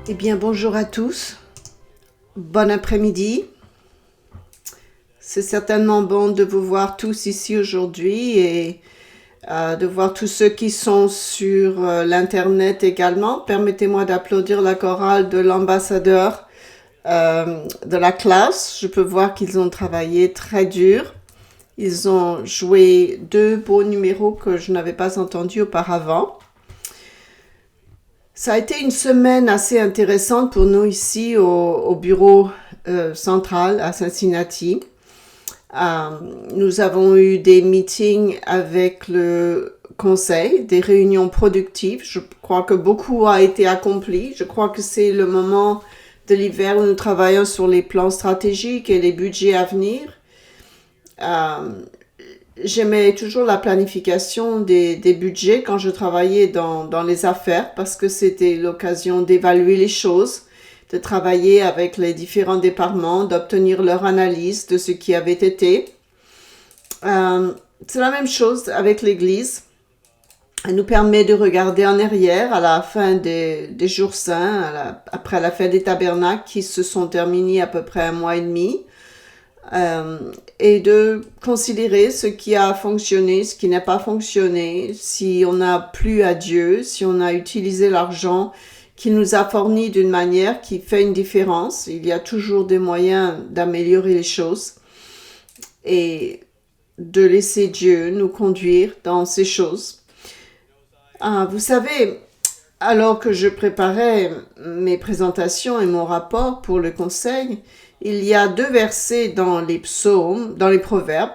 Eh bien, bonjour à tous. Bon après-midi. C'est certainement bon de vous voir tous ici aujourd'hui et de voir tous ceux qui sont sur l'Internet également. Permettez-moi d'applaudir la chorale de l'ambassadeur de la classe. Je peux voir qu'ils ont travaillé très dur. Ils ont joué 2 beaux numéros que je n'avais pas entendus auparavant. Ça a été une semaine assez intéressante pour nous ici au bureau central à Cincinnati. Nous avons eu des meetings avec le conseil, des réunions productives. Je crois que beaucoup a été accompli. Je crois que c'est le moment de l'hiver où nous travaillons sur les plans stratégiques et les budgets à venir. J'aimais toujours la planification des budgets quand je travaillais dans les affaires parce que c'était l'occasion d'évaluer les choses, de travailler avec les différents départements, d'obtenir leur analyse de ce qui avait été. C'est la même chose avec l'Église. Elle nous permet de regarder en arrière à la fin des jours saints, après la fête des tabernacles qui se sont terminés à peu près 1 mois et demi. Et de considérer ce qui a fonctionné, ce qui n'a pas fonctionné, si on a plu à Dieu, si on a utilisé l'argent qu'il nous a fourni d'une manière qui fait une différence. Il y a toujours des moyens d'améliorer les choses et de laisser Dieu nous conduire dans ces choses. Vous savez, alors que je préparais mes présentations et mon rapport pour le conseil, il y a 2 versets dans les proverbes,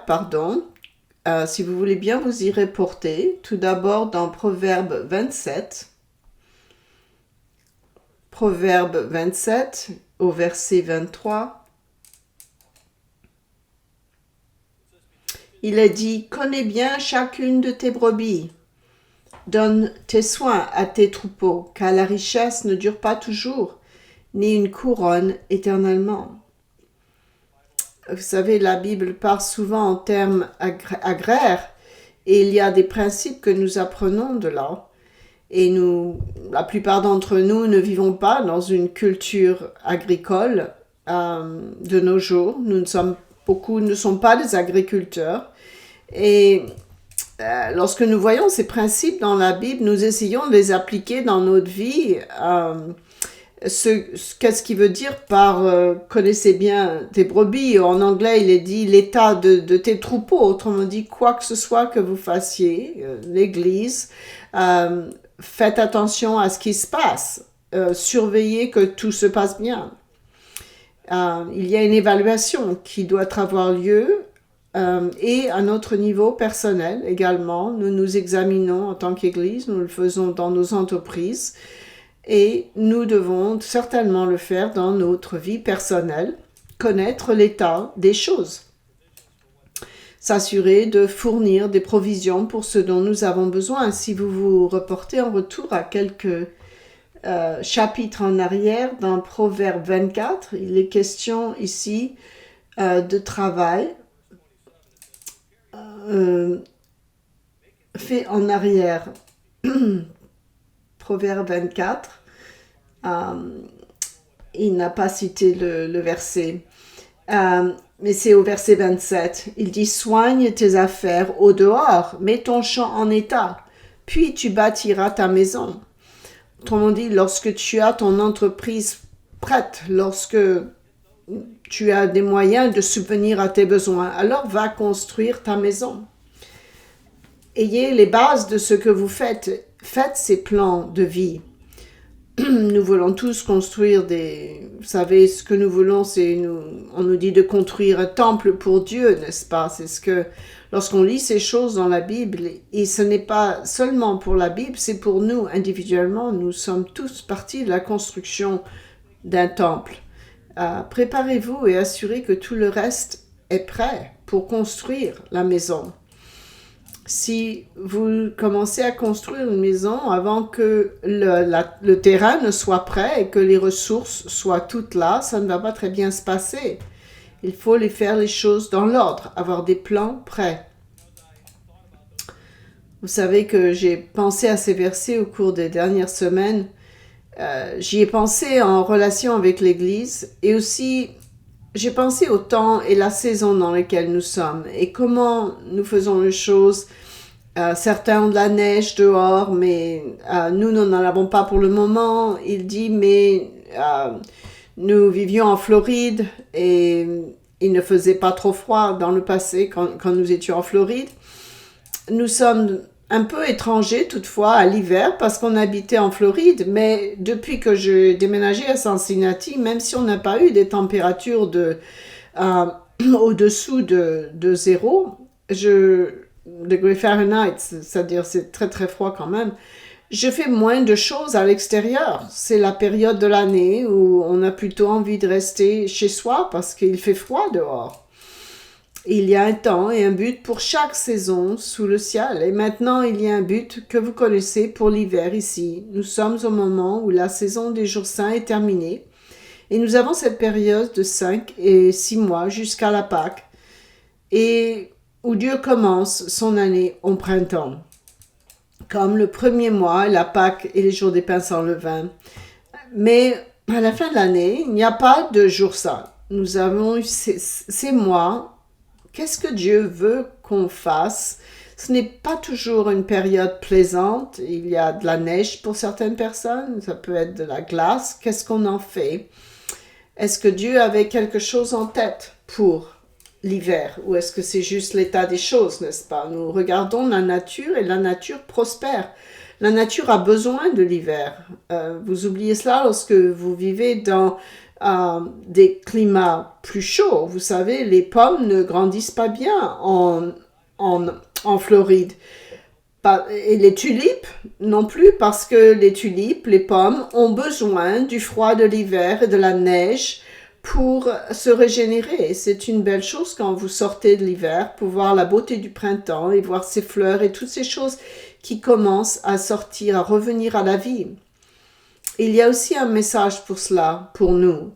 si vous voulez bien vous y reporter. Tout d'abord dans Proverbe 27. Proverbe 27 au verset 23. Il est dit, « Connais bien chacune de tes brebis. Donne tes soins à tes troupeaux, car la richesse ne dure pas toujours, ni une couronne éternellement. » Vous savez, la Bible parle souvent en termes agraires et il y a des principes que nous apprenons de là. Et la plupart d'entre nous ne vivons pas dans une culture agricole de nos jours. Beaucoup ne sont pas des agriculteurs. Et lorsque nous voyons ces principes dans la Bible, nous essayons de les appliquer dans notre vie. Qu'est-ce qu'il veut dire par connaissez bien tes brebis? En anglais, il est dit l'état de tes troupeaux. Autrement dit, quoi que ce soit que vous fassiez, l'église, faites attention à ce qui se passe. Surveillez que tout se passe bien. Il y a une évaluation qui doit avoir lieu et à notre niveau personnel également. Nous nous examinons en tant qu'église, nous le faisons dans nos entreprises. Et nous devons certainement le faire dans notre vie personnelle, connaître l'état des choses, s'assurer de fournir des provisions pour ce dont nous avons besoin. Si vous vous reportez en retour à quelques chapitres en arrière, dans Proverbe 24, il est question ici de travail fait en arrière. Proverbe 24, il n'a pas cité le verset, mais c'est au verset 27. Il dit « Soigne tes affaires au dehors, mets ton champ en état, puis tu bâtiras ta maison. » Autrement dit, lorsque tu as ton entreprise prête, lorsque tu as des moyens de subvenir à tes besoins, alors va construire ta maison. Ayez les bases de ce que vous faites. Faites ces plans de vie. Nous voulons tous construire vous savez, ce que nous voulons, on nous dit de construire un temple pour Dieu, n'est-ce pas? C'est ce que, lorsqu'on lit ces choses dans la Bible, et ce n'est pas seulement pour la Bible, c'est pour nous individuellement, nous sommes tous partie de la construction d'un temple. Préparez-vous et assurez que tout le reste est prêt pour construire la maison. Si vous commencez à construire une maison avant que le terrain ne soit prêt et que les ressources soient toutes là, ça ne va pas très bien se passer. Il faut faire les choses dans l'ordre, avoir des plans prêts. Vous savez que j'ai pensé à ces versets au cours des dernières semaines J'y ai pensé en relation avec l'Église et aussi j'ai pensé au temps et la saison dans lesquelles nous sommes et comment nous faisons les choses. Certains ont de la neige dehors, mais nous n'en avons pas pour le moment. Il dit, mais nous vivions en Floride et il ne faisait pas trop froid dans le passé quand nous étions en Floride. Nous sommes un peu étrangers toutefois à l'hiver parce qu'on habitait en Floride, mais depuis que j'ai déménagé à Cincinnati, même si on n'a pas eu des températures au-dessous de zéro, degrés Fahrenheit, c'est-à-dire c'est très très froid quand même, je fais moins de choses à l'extérieur. C'est la période de l'année où on a plutôt envie de rester chez soi parce qu'il fait froid dehors. Il y a un temps et un but pour chaque saison sous le ciel. Et maintenant, il y a un but que vous connaissez pour l'hiver ici. Nous sommes au moment où la saison des jours saints est terminée. Et nous avons cette période de 5 et 6 mois jusqu'à la Pâque. Et où Dieu commence son année au printemps. Comme le premier mois, la Pâque et les jours des pains sans levain. Mais à la fin de l'année, il n'y a pas de jour saint. Nous avons eu ces mois. Qu'est-ce que Dieu veut qu'on fasse? Ce n'est pas toujours une période plaisante. Il y a de la neige pour certaines personnes, ça peut être de la glace. Qu'est-ce qu'on en fait? Est-ce que Dieu avait quelque chose en tête pour l'hiver ou est-ce que c'est juste l'état des choses, n'est-ce pas? Nous regardons la nature et la nature prospère. La nature a besoin de l'hiver. Vous oubliez cela lorsque vous vivez dans des climats plus chauds. Vous savez, les pommes ne grandissent pas bien en Floride. Et les tulipes non plus, parce que les tulipes, les pommes, ont besoin du froid de l'hiver et de la neige pour se régénérer. C'est une belle chose quand vous sortez de l'hiver pour voir la beauté du printemps et voir ces fleurs et toutes ces choses qui commencent à sortir, à revenir à la vie. Il y a aussi un message pour cela, pour nous.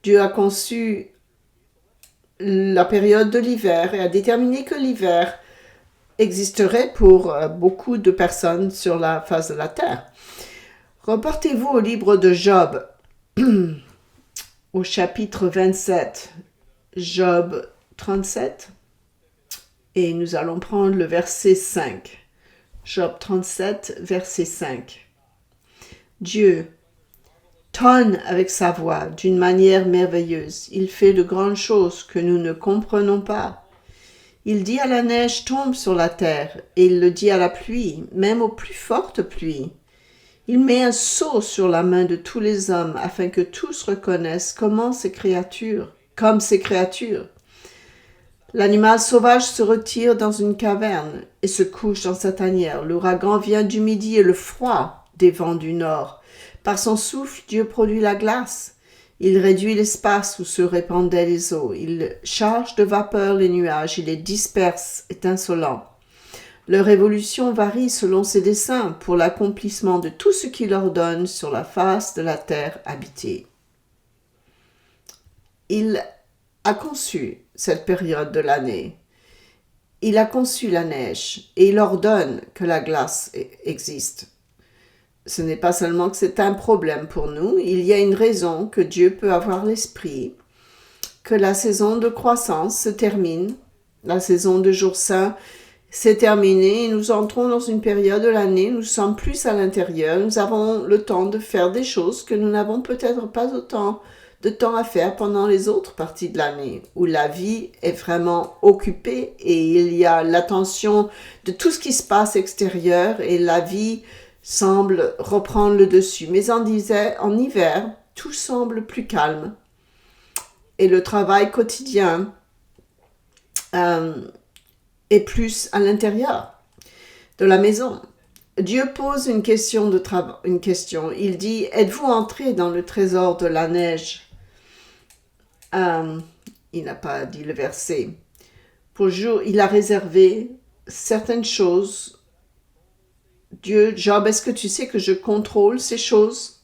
Dieu a conçu la période de l'hiver et a déterminé que l'hiver existerait pour beaucoup de personnes sur la face de la terre. Reportez-vous au livre de Job, au chapitre 27, Job 37, et nous allons prendre le verset 5. Job 37, verset 5. Dieu tonne avec sa voix d'une manière merveilleuse. Il fait de grandes choses que nous ne comprenons pas. Il dit à la neige, tombe sur la terre, et il le dit à la pluie, même aux plus fortes pluies. Il met un sceau sur la main de tous les hommes, afin que tous reconnaissent comme ces créatures. L'animal sauvage se retire dans une caverne et se couche dans sa tanière. L'ouragan vient du midi et le froid des vents du nord. Par son souffle, Dieu produit la glace. Il réduit l'espace où se répandaient les eaux. Il charge de vapeur les nuages. Il les disperse, étincelants. Leur évolution varie selon ses desseins pour l'accomplissement de tout ce qu'il ordonne sur la face de la terre habitée. Il a conçu cette période de l'année. Il a conçu la neige et il ordonne que la glace existe. Ce n'est pas seulement que c'est un problème pour nous, il y a une raison que Dieu peut avoir l'esprit, que la saison de croissance se termine, la saison de jours saints s'est terminée et nous entrons dans une période de l'année, nous sommes plus à l'intérieur, nous avons le temps de faire des choses que nous n'avons peut-être pas autant de temps à faire pendant les autres parties de l'année, où la vie est vraiment occupée et il y a l'attention de tout ce qui se passe extérieur et la vie semble reprendre le dessus. Mais en hiver, tout semble plus calme et le travail quotidien est plus à l'intérieur de la maison. Dieu pose une question. Il dit, êtes-vous entrés dans le trésor de la neige? Il n'a pas dit le verset. Il a réservé certaines choses. Dieu, Job, est-ce que tu sais que je contrôle ces choses?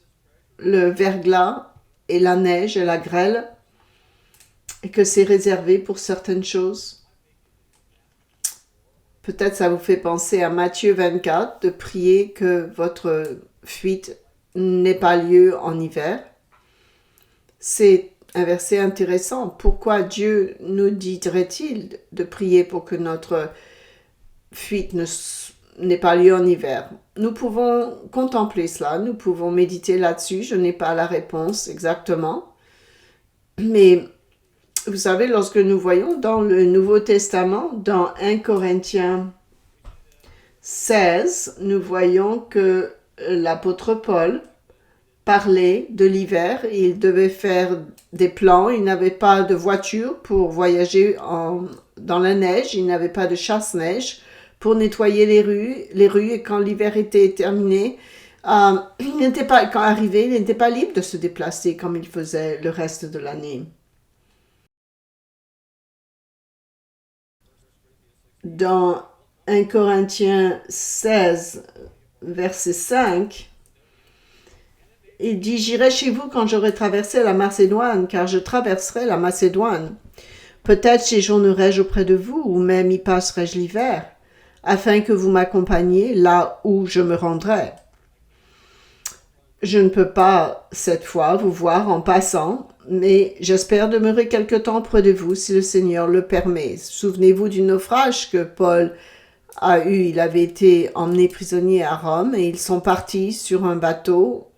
Le verglas et la neige et la grêle, et que c'est réservé pour certaines choses. Peut-être ça vous fait penser à Matthieu 24, de prier que votre fuite n'ait pas lieu en hiver. C'est un verset intéressant. Pourquoi Dieu nous dirait-il de prier pour que notre fuite n'ait pas lieu en hiver? Nous pouvons contempler cela, nous pouvons méditer là-dessus. Je n'ai pas la réponse exactement. Mais vous savez, lorsque nous voyons dans le Nouveau Testament, dans 1 Corinthiens 16, nous voyons que l'apôtre Paul parlait de l'hiver. Il devait faire des plans. Il n'avait pas de voiture pour voyager dans la neige. Il n'avait pas de chasse-neige pour nettoyer les rues. Et quand l'hiver était terminé, quand arrivé, il n'était pas libre de se déplacer comme il faisait le reste de l'année. Dans 1 Corinthiens 16, verset 5, il dit « J'irai chez vous quand j'aurai traversé la Macédoine, car je traverserai la Macédoine. Peut-être séjournerai-je auprès de vous, ou même y passerai-je l'hiver, afin que vous m'accompagniez là où je me rendrai. Je ne peux pas, cette fois, vous voir en passant, mais j'espère demeurer quelque temps auprès de vous si le Seigneur le permet. » Souvenez-vous du naufrage que Paul a eu. Il avait été emmené prisonnier à Rome et ils sont partis sur un bateau.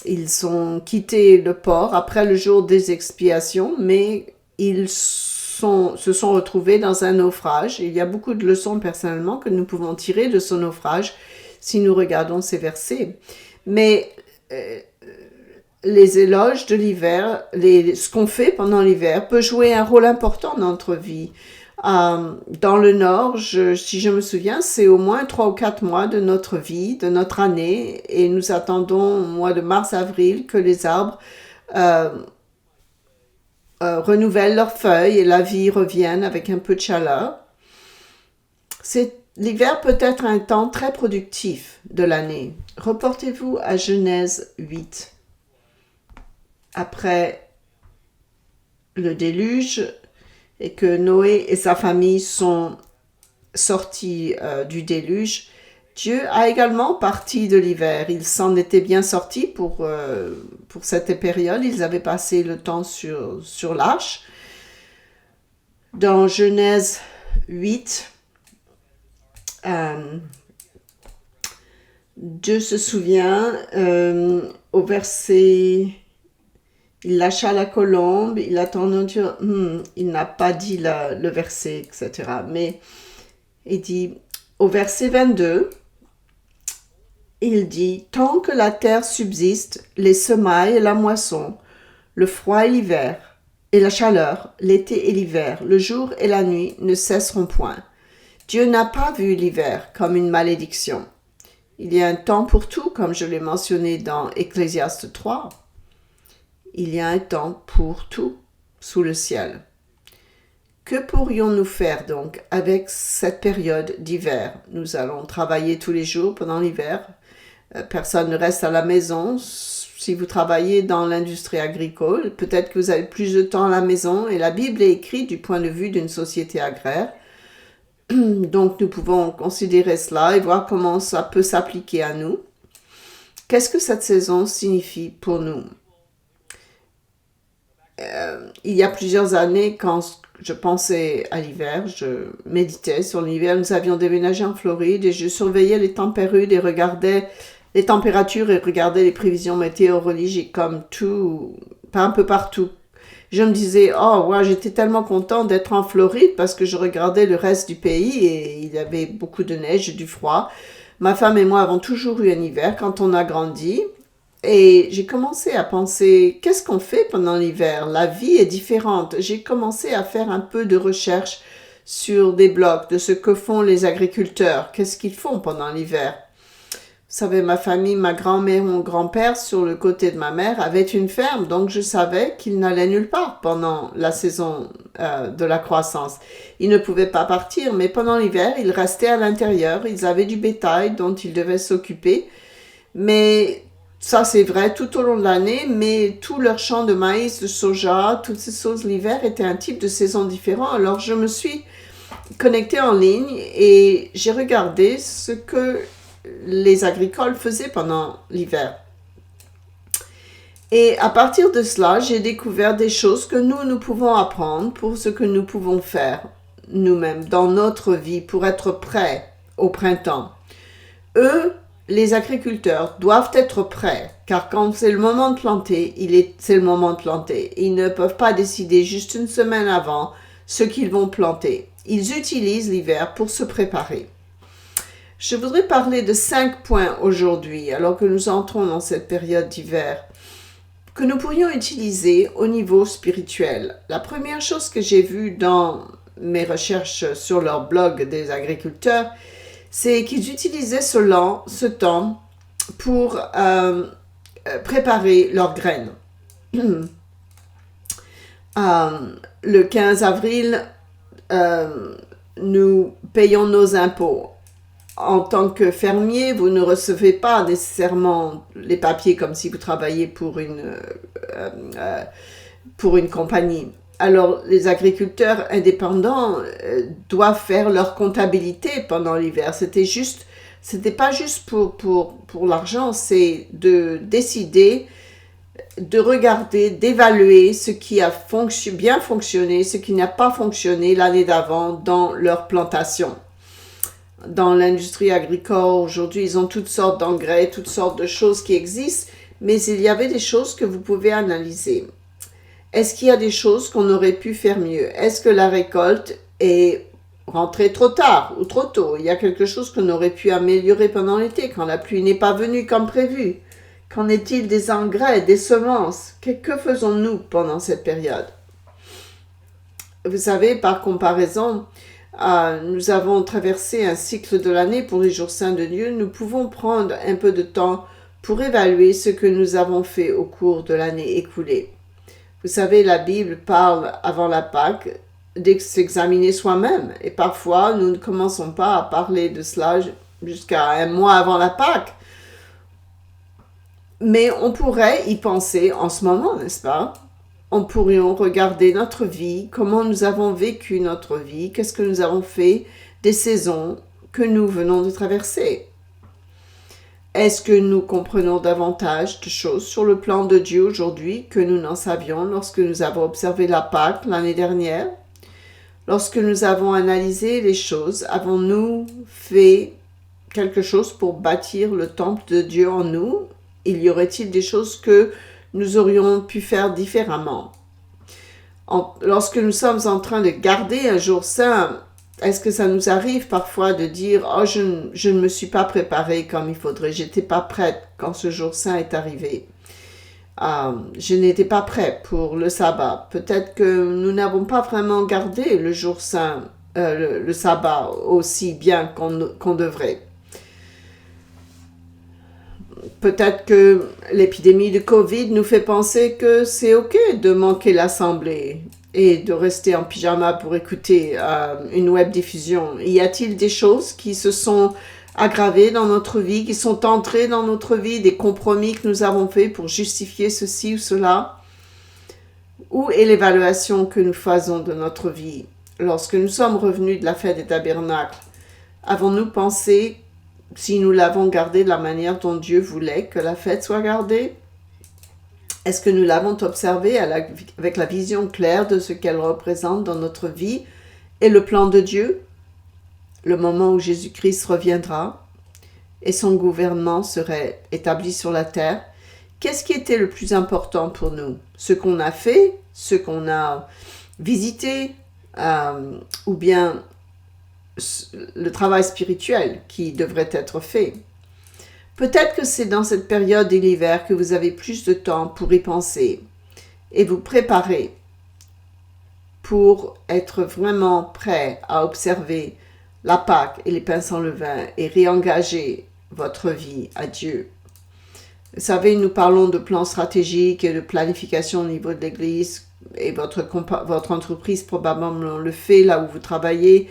Ils ont quitté le port après le jour des expiations, mais ils se sont retrouvés dans un naufrage. Il y a beaucoup de leçons personnellement que nous pouvons tirer de ce naufrage si nous regardons ces versets. Mais les éloges de l'hiver, ce qu'on fait pendant l'hiver peut jouer un rôle important dans notre vie. Dans le Nord, si je me souviens, c'est au moins 3 ou 4 mois de notre vie, de notre année, et nous attendons au mois de mars-avril que les arbres renouvellent leurs feuilles et la vie revienne avec un peu de chaleur. L'hiver peut être un temps très productif de l'année. Reportez-vous à Genèse 8. Après le déluge et que Noé et sa famille sont sortis du déluge, Dieu a également parti de l'hiver. Ils s'en étaient bien sortis pour cette période. Ils avaient passé le temps sur l'arche. Dans Genèse 8, Dieu se souvient au verset... Il lâcha la colombe, il attendit Dieu. Il n'a pas dit le verset, etc. Mais il dit, au verset 22, il dit, « Tant que la terre subsiste, les semailles et la moisson, le froid et l'hiver, et la chaleur, l'été et l'hiver, le jour et la nuit ne cesseront point. Dieu n'a pas vu l'hiver comme une malédiction. Il y a un temps pour tout, comme je l'ai mentionné dans Ecclésiaste 3. Il y a un temps pour tout sous le ciel. Que pourrions-nous faire donc avec cette période d'hiver? Nous allons travailler tous les jours pendant l'hiver. Personne ne reste à la maison. Si vous travaillez dans l'industrie agricole, peut-être que vous avez plus de temps à la maison et la Bible est écrite du point de vue d'une société agraire. Donc nous pouvons considérer cela et voir comment ça peut s'appliquer à nous. Qu'est-ce que cette saison signifie pour nous? Il y a plusieurs années, quand je pensais à l'hiver, je méditais sur l'hiver. Nous avions déménagé en Floride et je surveillais les températures et regardais les températures et regardais les prévisions météorologiques comme tout, pas un peu partout. Je me disais, oh, ouais, j'étais tellement content d'être en Floride parce que je regardais le reste du pays et il y avait beaucoup de neige et du froid. Ma femme et moi avons toujours eu un hiver quand on a grandi. Et j'ai commencé à penser, qu'est-ce qu'on fait pendant l'hiver? La vie est différente. J'ai commencé à faire un peu de recherche sur des blogs de ce que font les agriculteurs. Qu'est-ce qu'ils font pendant l'hiver? Vous savez, ma famille, ma grand-mère, mon grand-père, sur le côté de ma mère, avaient une ferme. Donc, je savais qu'ils n'allaient nulle part pendant la saison de la croissance. Ils ne pouvaient pas partir, mais pendant l'hiver, ils restaient à l'intérieur. Ils avaient du bétail dont ils devaient s'occuper. Mais... ça, c'est vrai tout au long de l'année, mais tout leur champ de maïs, de soja, toutes ces choses, l'hiver était un type de saison différent. Alors, je me suis connectée en ligne et j'ai regardé ce que les agricoles faisaient pendant l'hiver. Et à partir de cela, j'ai découvert des choses que nous pouvons apprendre pour ce que nous pouvons faire nous-mêmes dans notre vie pour être prêts au printemps. Eux, les agriculteurs, doivent être prêts, car quand c'est le moment de planter, c'est le moment de planter. Ils ne peuvent pas décider juste une semaine avant ce qu'ils vont planter. Ils utilisent l'hiver pour se préparer. Je voudrais parler de 5 points aujourd'hui, alors que nous entrons dans cette période d'hiver, que nous pourrions utiliser au niveau spirituel. La première chose que j'ai vue dans mes recherches sur leur blog des agriculteurs, c'est qu'ils utilisaient ce temps pour préparer leurs graines. Le 15 avril, nous payons nos impôts. En tant que fermier, vous ne recevez pas nécessairement les papiers comme si vous travailliez pour une compagnie. Alors, les agriculteurs indépendants doivent faire leur comptabilité pendant l'hiver. C'était pas juste pour l'argent, c'est de décider, de regarder, d'évaluer ce qui a bien fonctionné, ce qui n'a pas fonctionné l'année d'avant dans leur plantation. Dans l'industrie agricole, aujourd'hui, ils ont toutes sortes d'engrais, toutes sortes de choses qui existent, mais il y avait des choses que vous pouvez analyser. Est-ce qu'il y a des choses qu'on aurait pu faire mieux? Est-ce que la récolte est rentrée trop tard ou trop tôt? Il y a quelque chose qu'on aurait pu améliorer pendant l'été, quand la pluie n'est pas venue comme prévu. Qu'en est-il des engrais, des semences? Que faisons-nous pendant cette période? Vous savez, par comparaison, nous avons traversé un cycle de l'année pour les jours saints de Dieu. Nous pouvons prendre un peu de temps pour évaluer ce que nous avons fait au cours de l'année écoulée. Vous savez, la Bible parle avant la Pâque d'examiner soi-même. Et parfois, nous ne commençons pas à parler de cela jusqu'à un mois avant la Pâque. Mais on pourrait y penser en ce moment, n'est-ce pas? On pourrait regarder notre vie, comment nous avons vécu notre vie, qu'est-ce que nous avons fait des saisons que nous venons de traverser. Est-ce que nous comprenons davantage de choses sur le plan de Dieu aujourd'hui que nous n'en savions lorsque nous avons observé la Pâque l'année dernière? Lorsque nous avons analysé les choses, avons-nous fait quelque chose pour bâtir le temple de Dieu en nous? Y aurait-il des choses que nous aurions pu faire différemment? Lorsque nous sommes en train de garder un jour saint, est-ce que ça nous arrive parfois de dire « Oh, je ne me suis pas préparée comme il faudrait, j'étais pas prête quand ce jour saint est arrivé. Je n'étais pas prête pour le sabbat. » Peut-être que nous n'avons pas vraiment gardé le jour saint, le sabbat aussi bien qu'on devrait. Peut-être que l'épidémie de Covid nous fait penser que c'est OK de manquer l'assemblée et de rester en pyjama pour écouter une web diffusion. Y a-t-il des choses qui se sont aggravées dans notre vie, qui sont entrées dans notre vie, des compromis que nous avons faits pour justifier ceci ou cela? Où est l'évaluation que nous faisons de notre vie? Lorsque nous sommes revenus de la fête des tabernacles, avons-nous pensé si nous l'avons gardée de la manière dont Dieu voulait que la fête soit gardée? Est-ce que nous l'avons observée avec la vision claire de ce qu'elle représente dans notre vie et le plan de Dieu? Le moment où Jésus-Christ reviendra et son gouvernement serait établi sur la terre. Qu'est-ce qui était le plus important pour nous? Ce qu'on a fait, ce qu'on a visité, ou bien le travail spirituel qui devrait être fait? Peut-être que c'est dans cette période de l'hiver que vous avez plus de temps pour y penser et vous préparer pour être vraiment prêt à observer la Pâque et les pains sans levain et réengager votre vie à Dieu. Vous savez, nous parlons de plans stratégiques et de planification au niveau de l'Église et votre entreprise probablement le fait là où vous travaillez.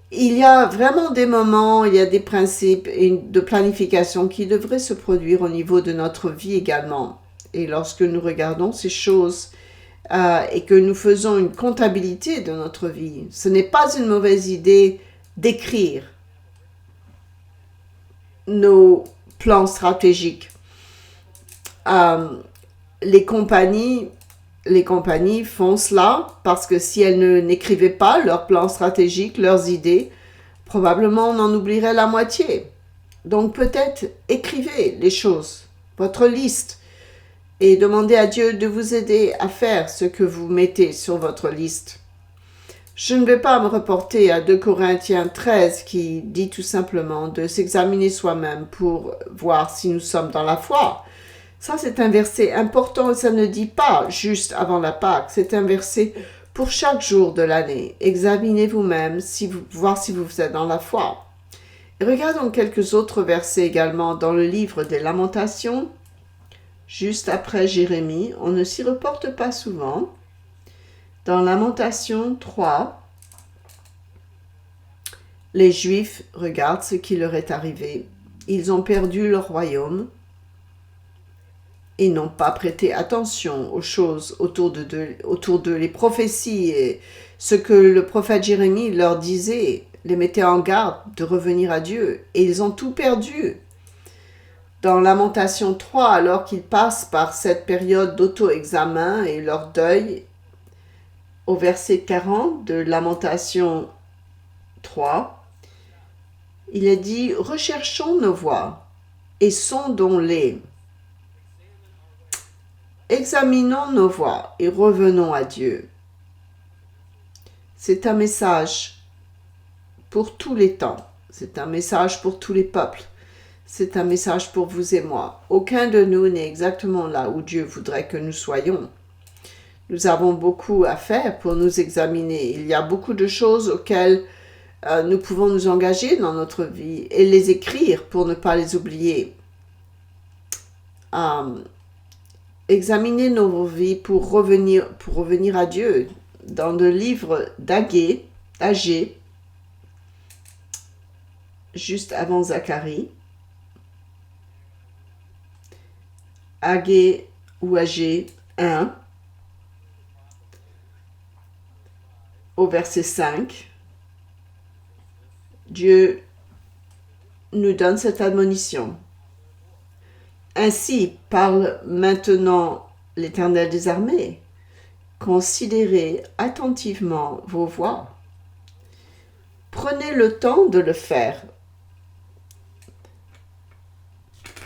Il y a vraiment des moments, il y a des principes de planification qui devraient se produire au niveau de notre vie également. Et lorsque nous regardons ces choses et que nous faisons une comptabilité de notre vie, ce n'est pas une mauvaise idée d'écrire nos plans stratégiques. Les compagnies font cela parce que si elles n'écrivaient pas leurs plans stratégiques, leurs idées, probablement on en oublierait la moitié. Donc peut-être écrivez les choses, votre liste, et demandez à Dieu de vous aider à faire ce que vous mettez sur votre liste. Je ne vais pas me reporter à 2 Corinthiens 13 qui dit tout simplement de s'examiner soi-même pour voir si nous sommes dans la foi. Ça, c'est un verset important et ça ne dit pas juste avant la Pâque. C'est un verset pour chaque jour de l'année. Examinez vous-même, voir si vous êtes dans la foi. Et regardons quelques autres versets également dans le livre des Lamentations, juste après Jérémie. On ne s'y reporte pas souvent. Dans Lamentations 3, les Juifs regardent ce qui leur est arrivé. Ils ont perdu leur royaume et n'ont pas prêté attention aux choses autour d'eux, les prophéties et ce que le prophète Jérémie leur disait, les mettait en garde de revenir à Dieu. Et ils ont tout perdu. Dans Lamentation 3, alors qu'ils passent par cette période d'auto-examen et leur deuil, au verset 40 de Lamentation 3, il est dit « Recherchons nos voies et sondons-les. Examinons nos voies et revenons à Dieu. » C'est un message pour tous les temps. C'est un message pour tous les peuples. C'est un message pour vous et moi. Aucun de nous n'est exactement là où Dieu voudrait que nous soyons. Nous avons beaucoup à faire pour nous examiner. Il y a beaucoup de choses auxquelles nous pouvons nous engager dans notre vie et les écrire pour ne pas les oublier. Examiner nos vies pour revenir à Dieu. Dans le livre d'Agé, juste avant Zacharie, Agé 1, au verset 5, Dieu nous donne cette admonition. Ainsi parle maintenant l'Éternel des armées. Considérez attentivement vos voies. Prenez le temps de le faire.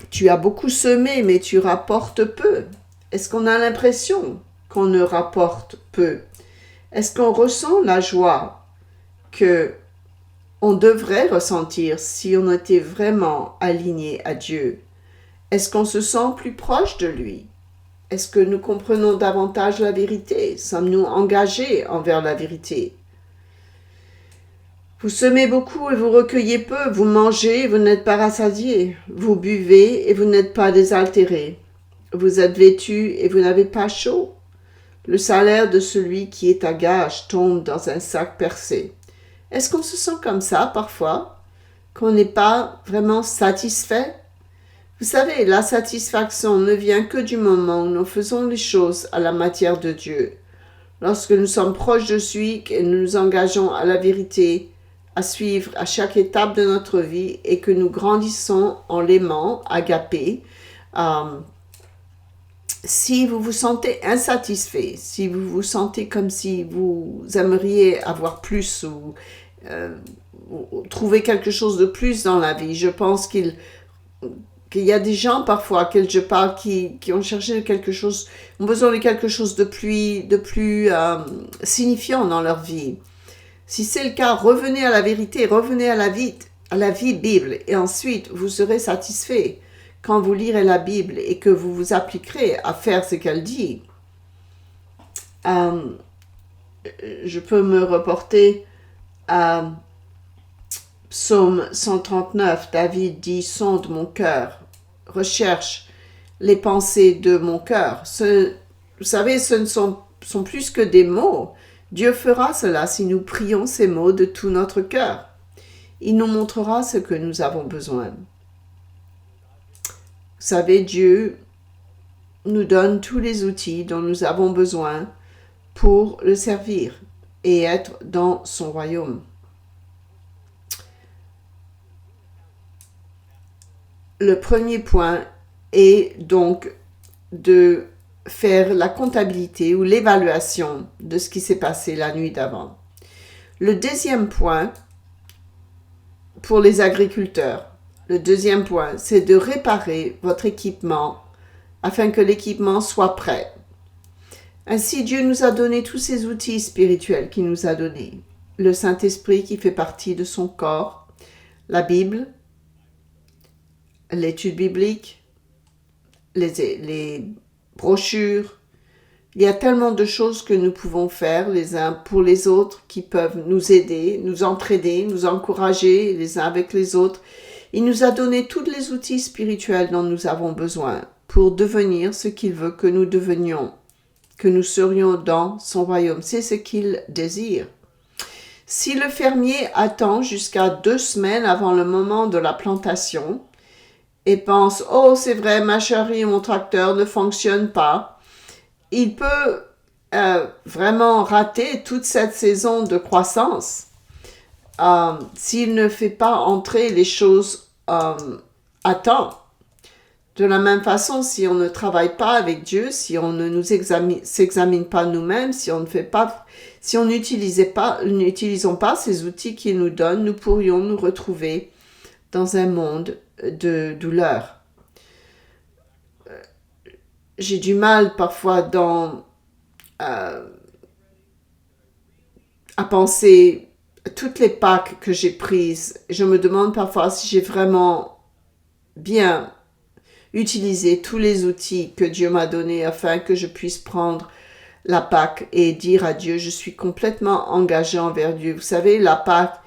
Tu as beaucoup semé, mais tu rapportes peu. Est-ce qu'on a l'impression qu'on ne rapporte peu? Est-ce qu'on ressent la joie que on devrait ressentir si on était vraiment aligné à Dieu? Est-ce qu'on se sent plus proche de lui? Est-ce que nous comprenons davantage la vérité? Sommes-nous engagés envers la vérité? Vous semez beaucoup et vous recueillez peu, vous mangez et vous n'êtes pas rassasiés, vous buvez et vous n'êtes pas désaltérés, vous êtes vêtus et vous n'avez pas chaud. Le salaire de celui qui est à gage tombe dans un sac percé. Est-ce qu'on se sent comme ça parfois? Qu'on n'est pas vraiment satisfait? Vous savez, la satisfaction ne vient que du moment où nous faisons les choses à la matière de Dieu. Lorsque nous sommes proches de lui et nous nous engageons à la vérité, à suivre à chaque étape de notre vie et que nous grandissons en l'aimant, agapé, si vous vous sentez insatisfait, si vous vous sentez comme si vous aimeriez avoir plus ou trouver quelque chose de plus dans la vie, je pense qu'il y a des gens parfois auxquels je parle qui ont cherché quelque chose, ont besoin de quelque chose de plus signifiant dans leur vie. Si c'est le cas, revenez à la vérité, revenez à la vie Bible et ensuite vous serez satisfait quand vous lirez la Bible et que vous vous appliquerez à faire ce qu'elle dit. Je peux me reporter à Psaume 139. David dit « Sonde mon cœur, recherche les pensées de mon cœur. » Vous savez, ce ne sont plus que des mots. Dieu fera cela si nous prions ces mots de tout notre cœur. Il nous montrera ce que nous avons besoin. Vous savez, Dieu nous donne tous les outils dont nous avons besoin pour le servir et être dans son royaume. le premier point est donc de faire la comptabilité ou l'évaluation de ce qui s'est passé la nuit d'avant. Le deuxième point, pour les agriculteurs, c'est de réparer votre équipement afin que l'équipement soit prêt. Ainsi, Dieu nous a donné tous ces outils spirituels qu'il nous a donnés. Le Saint-Esprit qui fait partie de son corps, la Bible, l'étude biblique, les brochures. Il y a tellement de choses que nous pouvons faire les uns pour les autres qui peuvent nous aider, nous entraider, nous encourager les uns avec les autres. Il nous a donné tous les outils spirituels dont nous avons besoin pour devenir ce qu'il veut que nous devenions, que nous serions dans son royaume. C'est ce qu'il désire. Si le fermier attend jusqu'à 2 semaines avant le moment de la plantation et pense « Oh, c'est vrai, ma chérie, mon tracteur ne fonctionne pas », il peut vraiment rater toute cette saison de croissance s'il ne fait pas entrer les choses à temps. De la même façon, si on ne travaille pas avec Dieu, si on ne s'examine pas nous-mêmes, si nous n'utilisons pas ces outils qu'il nous donne, nous pourrions nous retrouver dans un monde de douleur. J'ai du mal parfois à penser à toutes les Pâques que j'ai prises. Je me demande parfois si j'ai vraiment bien utilisé tous les outils que Dieu m'a donnés afin que je puisse prendre la Pâque et dire à Dieu, je suis complètement engagé envers Dieu. Vous savez, la Pâque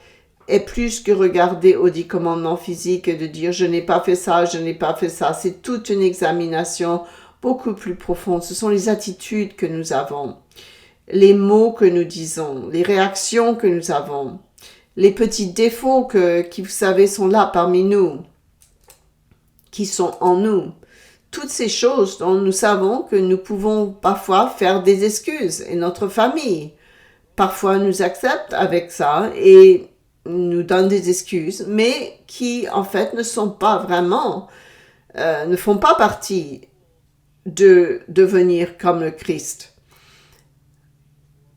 est plus que regarder aux 10 commandements physiques et de dire je n'ai pas fait ça, je n'ai pas fait ça. C'est toute une examination beaucoup plus profonde. Ce sont les attitudes que nous avons, les mots que nous disons, les réactions que nous avons, les petits défauts qui, vous savez, sont là parmi nous, qui sont en nous. Toutes ces choses dont nous savons que nous pouvons parfois faire des excuses. Et notre famille, parfois, nous accepte avec ça et nous donne des excuses, mais qui, en fait, ne font pas partie de devenir comme le Christ.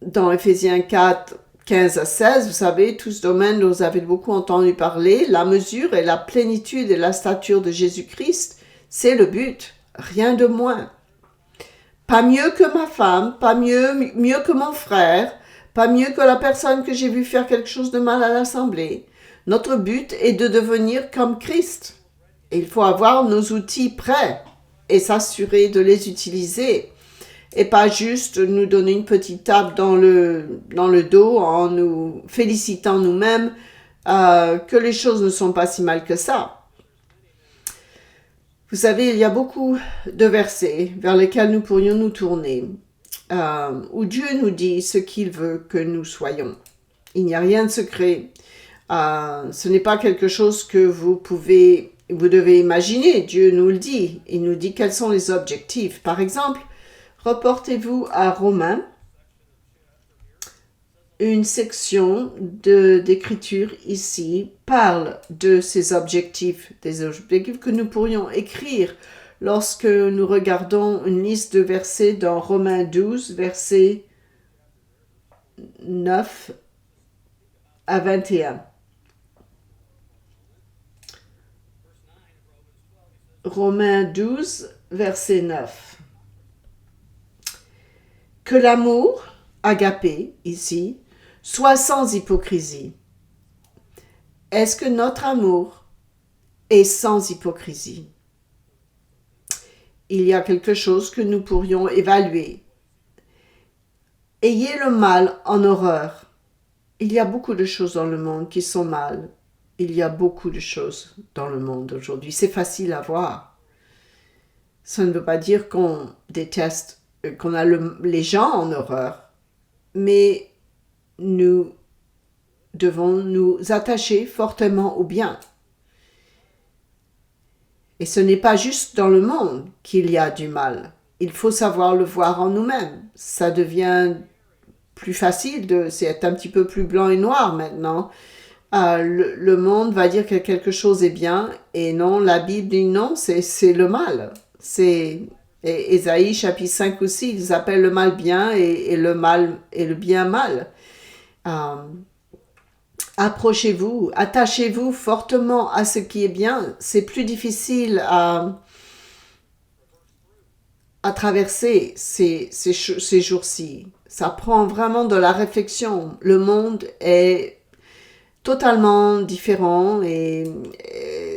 Dans Éphésiens 4, 15 à 16, vous savez, tout ce domaine dont vous avez beaucoup entendu parler, la mesure et la plénitude et la stature de Jésus-Christ, c'est le but, rien de moins. Pas mieux que ma femme, pas mieux que mon frère, pas mieux que la personne que j'ai vu faire quelque chose de mal à l'assemblée. Notre but est de devenir comme Christ. Et il faut avoir nos outils prêts et s'assurer de les utiliser. Et pas juste nous donner une petite tape dans le dos en nous félicitant nous-mêmes que les choses ne sont pas si mal que ça. Vous savez, il y a beaucoup de versets vers lesquels nous pourrions nous tourner, où Dieu nous dit ce qu'il veut que nous soyons. Il n'y a rien de secret. Ce n'est pas quelque chose que vous devez imaginer. Dieu nous le dit. Il nous dit quels sont les objectifs. Par exemple, reportez-vous à Romains, une section d'écriture ici parle de ces objectifs, des objectifs que nous pourrions écrire lorsque nous regardons une liste de versets dans Romains 12, versets 9 à 21. Romains 12, verset 9. Que l'amour, agapé, ici, soit sans hypocrisie. Est-ce que notre amour est sans hypocrisie? Il y a quelque chose que nous pourrions évaluer. Ayez le mal en horreur. Il y a beaucoup de choses dans le monde qui sont mal. Il y a beaucoup de choses dans le monde aujourd'hui. C'est facile à voir. Ça ne veut pas dire qu'on déteste, qu'on a les gens en horreur, mais nous devons nous attacher fortement au bien. Et ce n'est pas juste dans le monde qu'il y a du mal. Il faut savoir le voir en nous-mêmes. Ça devient plus facile, c'est un petit peu plus blanc et noir maintenant. Le monde va dire que quelque chose est bien et non, la Bible dit non, c'est le mal. Et Ésaïe chapitre 5 aussi, ils appellent le mal bien et le mal et le bien mal. Euh, Approchez-vous, attachez-vous fortement à ce qui est bien. C'est plus difficile à traverser ces jours-ci. Ça prend vraiment de la réflexion. Le monde est totalement différent et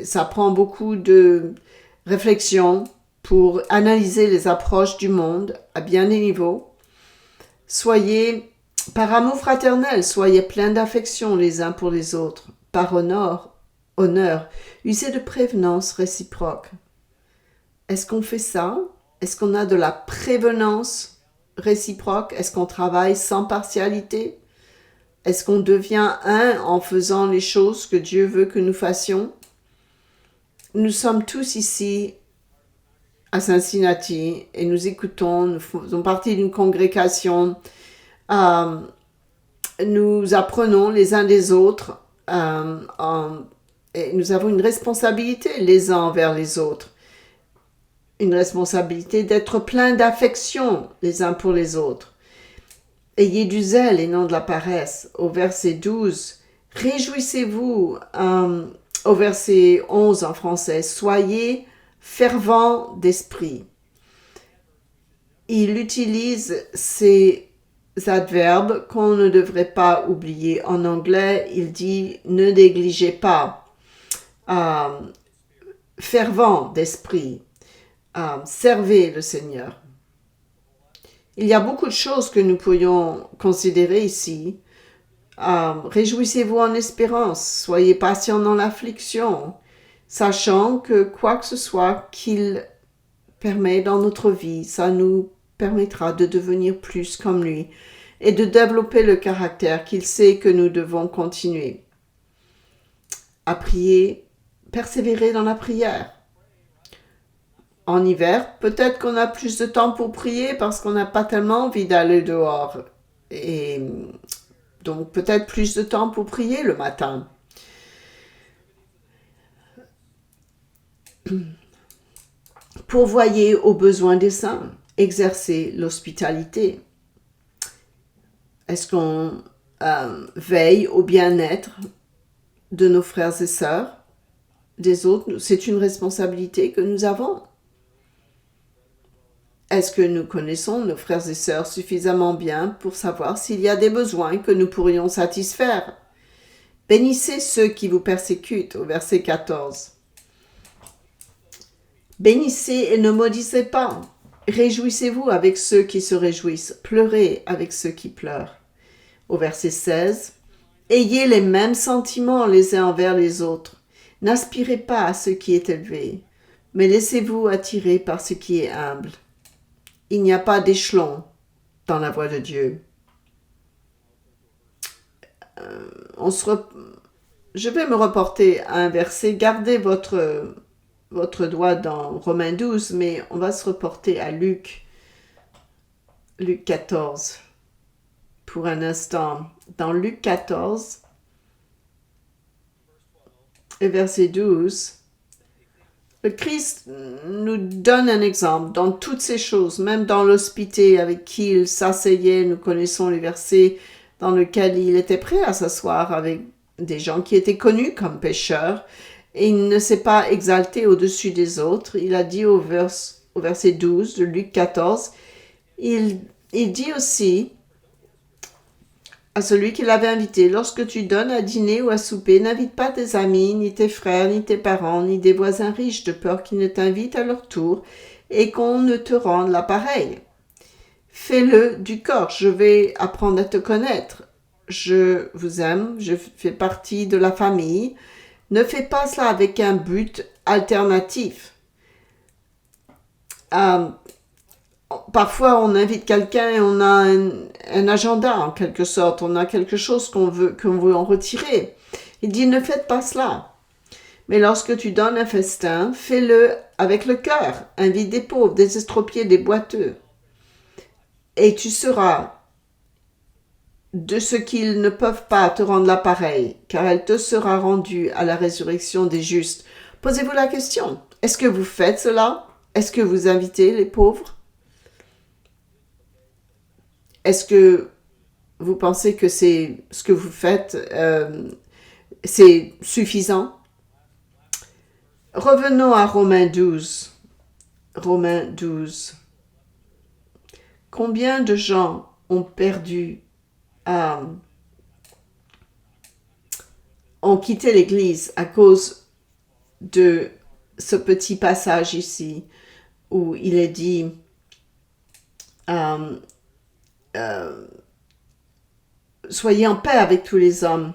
ça prend beaucoup de réflexion pour analyser les approches du monde à bien des niveaux. Soyez, par amour fraternel, soyez pleins d'affection les uns pour les autres, par honneur, usez de prévenance réciproque. Est-ce qu'on fait ça? Est-ce qu'on a de la prévenance réciproque? Est-ce qu'on travaille sans partialité? Est-ce qu'on devient un en faisant les choses que Dieu veut que nous fassions? Nous sommes tous ici à Cincinnati et nous écoutons, nous faisons partie d'une congrégation. Nous apprenons les uns des autres et nous avons une responsabilité les uns envers les autres. Une responsabilité d'être plein d'affection les uns pour les autres. Ayez du zèle et non de la paresse. Au verset 12, réjouissez-vous. Au verset 11 en français, soyez fervents d'esprit. Il utilise ces adverbes qu'on ne devrait pas oublier. En anglais, il dit ne négligez pas. Fervent d'esprit. Servez le Seigneur. Il y a beaucoup de choses que nous pourrions considérer ici. Réjouissez-vous en espérance, soyez patients dans l'affliction, sachant que quoi que ce soit qu'il permet dans notre vie, ça nous permettra de devenir plus comme lui et de développer le caractère qu'il sait que nous devons continuer à prier, persévérer dans la prière. En hiver, peut-être qu'on a plus de temps pour prier parce qu'on n'a pas tellement envie d'aller dehors. Et donc peut-être plus de temps pour prier le matin. Pourvoyez aux besoins des saints. Exercez l'hospitalité. Est-ce qu'on veille au bien-être de nos frères et sœurs, des autres? C'est une responsabilité que nous avons. Est-ce que nous connaissons nos frères et sœurs suffisamment bien pour savoir s'il y a des besoins que nous pourrions satisfaire? Bénissez ceux qui vous persécutent, au verset 14. Bénissez et ne maudissez pas. Réjouissez-vous avec ceux qui se réjouissent. Pleurez avec ceux qui pleurent. Au verset 16. Ayez les mêmes sentiments les uns envers les autres. N'aspirez pas à ce qui est élevé, mais laissez-vous attirer par ce qui est humble. Il n'y a pas d'échelon dans la voie de Dieu. Je vais me reporter à un verset. Gardez votre doigt dans Romains 12, mais on va se reporter à Luc 14 pour un instant. Dans Luc 14, et verset 12, le Christ nous donne un exemple dans toutes ces choses, même dans l'hospité avec qui il s'asseyait. Nous connaissons les versets dans lesquels il était prêt à s'asseoir avec des gens qui étaient connus comme pécheurs. Et il ne s'est pas exalté au-dessus des autres. Il a dit au verset 12 de Luc 14, il dit aussi à celui qui l'avait invité, lorsque tu donnes à dîner ou à souper, n'invite pas tes amis, ni tes frères, ni tes parents, ni des voisins riches, de peur qu'ils ne t'invitent à leur tour et qu'on ne te rende l'appareil. Fais-le du corps, je vais apprendre à te connaître. Je vous aime, je fais partie de la famille. Ne fais pas cela avec un but alternatif. Parfois, on invite quelqu'un et on a un agenda en quelque sorte. On a quelque chose qu'on veut en retirer. Il dit, ne faites pas cela. Mais lorsque tu donnes un festin, fais-le avec le cœur. Invite des pauvres, des estropiés, des boiteux. Et tu seras de ce qu'ils ne peuvent pas te rendre l'appareil, car elle te sera rendue à la résurrection des justes. Posez-vous la question, est-ce que vous faites cela? Est-ce que vous invitez les pauvres? Est-ce que vous pensez que c'est ce que vous faites, c'est suffisant? Revenons à Romains 12. Romains 12. Combien de gens ont perdu, ont quitté l'Église à cause de ce petit passage ici où il est dit soyez en paix avec tous les hommes.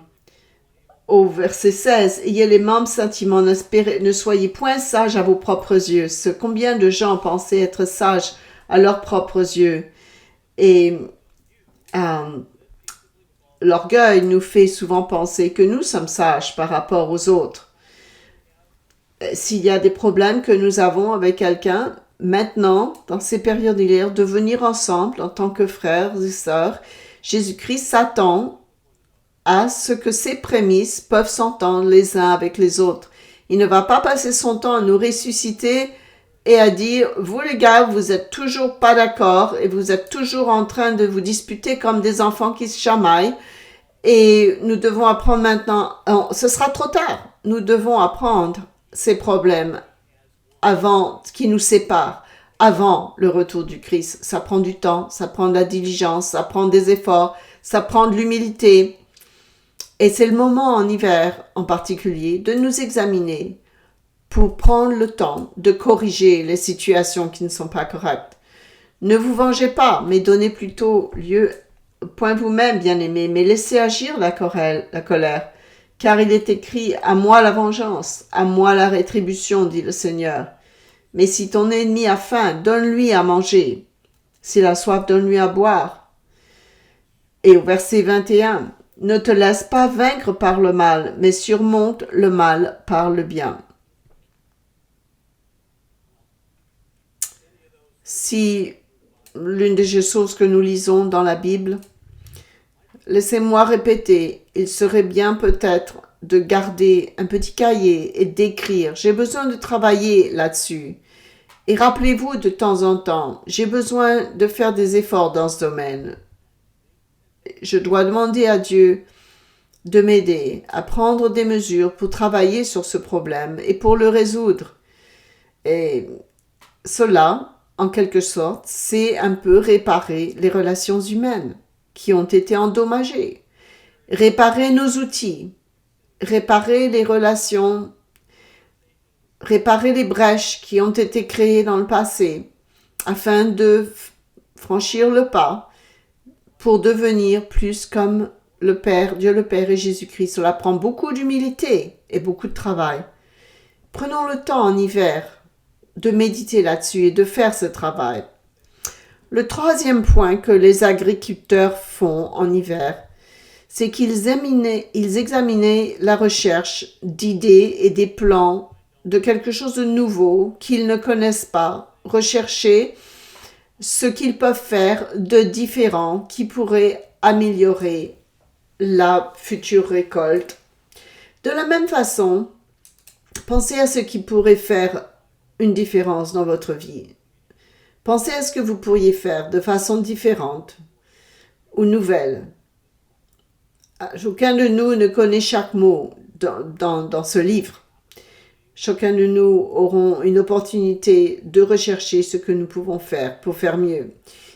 Au verset 16, ayez les mêmes sentiments, ne soyez point sages à vos propres yeux. Combien de gens pensaient être sages à leurs propres yeux? Et l'orgueil nous fait souvent penser que nous sommes sages par rapport aux autres. S'il y a des problèmes que nous avons avec quelqu'un, maintenant, dans ces périodes de venir ensemble en tant que frères et sœurs, Jésus-Christ s'attend à ce que ces prémices peuvent s'entendre les uns avec les autres. Il ne va pas passer son temps à nous ressusciter et à dire, vous les gars, vous êtes toujours pas d'accord et vous êtes toujours en train de vous disputer comme des enfants qui se chamaillent et nous devons apprendre maintenant, ce sera trop tard, nous devons apprendre ces problèmes avant qui nous séparent, avant le retour du Christ. Ça prend du temps, ça prend de la diligence, ça prend des efforts, ça prend de l'humilité. Et c'est le moment en hiver en particulier de nous examiner pour prendre le temps de corriger les situations qui ne sont pas correctes. Ne vous vengez pas, mais donnez plutôt lieu, point vous-même, bien-aimés, mais laissez agir la colère, car il est écrit « À moi la vengeance, à moi la rétribution, dit le Seigneur. Mais si ton ennemi a faim, donne-lui à manger. S'il a soif, donne-lui à boire. » Et au verset 21, « Ne te laisse pas vaincre par le mal, mais surmonte le mal par le bien. » Si l'une des choses que nous lisons dans la Bible, laissez-moi répéter, il serait bien peut-être de garder un petit cahier et d'écrire. J'ai besoin de travailler là-dessus. Et rappelez-vous de temps en temps, j'ai besoin de faire des efforts dans ce domaine. Je dois demander à Dieu de m'aider à prendre des mesures pour travailler sur ce problème et pour le résoudre. Et cela, en quelque sorte, c'est un peu réparer les relations humaines qui ont été endommagées, réparer nos outils, réparer les relations, réparer les brèches qui ont été créées dans le passé afin de franchir le pas pour devenir plus comme le Père, Dieu le Père et Jésus-Christ. Cela prend beaucoup d'humilité et beaucoup de travail. Prenons le temps en hiver de méditer là-dessus et de faire ce travail. Le troisième point que les agriculteurs font en hiver, c'est qu'ils examinaient la recherche d'idées et des plans de quelque chose de nouveau qu'ils ne connaissent pas, rechercher ce qu'ils peuvent faire de différent qui pourrait améliorer la future récolte. De la même façon, pensez à ce qui pourrait faire une différence dans votre vie. Pensez à ce que vous pourriez faire de façon différente ou nouvelle. Aucun de nous ne connaît chaque mot dans ce livre. Chacun de nous aurons une opportunité de rechercher ce que nous pouvons faire pour faire mieux.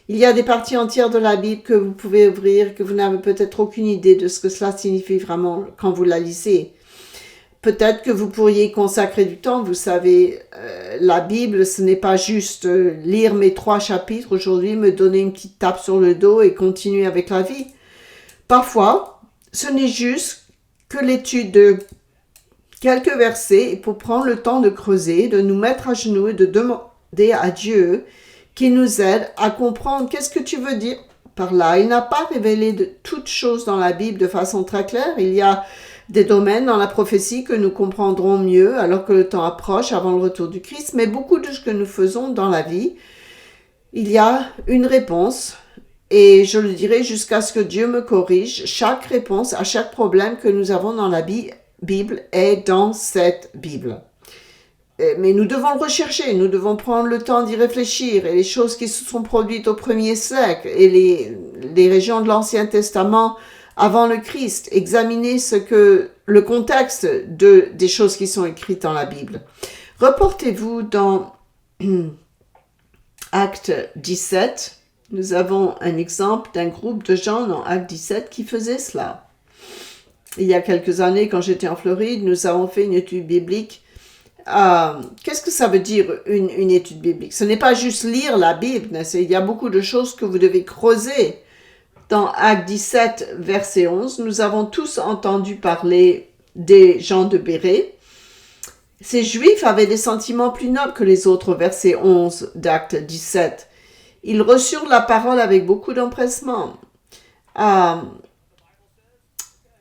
Il y a des parties entières de la Bible que vous pouvez ouvrir, que vous n'avez peut-être aucune idée de ce que cela signifie vraiment quand vous la lisez. Peut-être que vous pourriez consacrer du temps. Vous savez, la Bible, ce n'est pas juste lire mes 3 chapitres aujourd'hui, me donner une petite tape sur le dos et continuer avec la vie. Parfois, ce n'est juste que l'étude de quelques versets pour prendre le temps de creuser, de nous mettre à genoux et de demander à Dieu qu'il nous aide à comprendre qu'est-ce que tu veux dire par là. Il n'a pas révélé de toutes choses dans la Bible de façon très claire. Il y a des domaines dans la prophétie que nous comprendrons mieux alors que le temps approche avant le retour du Christ, mais beaucoup de ce que nous faisons dans la vie, il y a une réponse et je le dirai jusqu'à ce que Dieu me corrige. Chaque réponse à chaque problème que nous avons dans la Bible est dans cette Bible. Mais nous devons le rechercher, nous devons prendre le temps d'y réfléchir. Et les choses qui se sont produites au 1er siècle et les régions de l'Ancien Testament avant le Christ, examiner le contexte des choses qui sont écrites dans la Bible. Reportez-vous dans Acte 17. Nous avons un exemple d'un groupe de gens dans Acte 17 qui faisaient cela. Il y a quelques années, quand j'étais en Floride, nous avons fait une étude biblique. Qu'est-ce que ça veut dire une étude biblique? Ce n'est pas juste lire la Bible, il y a beaucoup de choses que vous devez creuser. Dans Acte 17, verset 11, nous avons tous entendu parler des gens de Bérée. Ces Juifs avaient des sentiments plus nobles que les autres, verset 11 d'Acte 17. Ils reçurent la parole avec beaucoup d'empressement.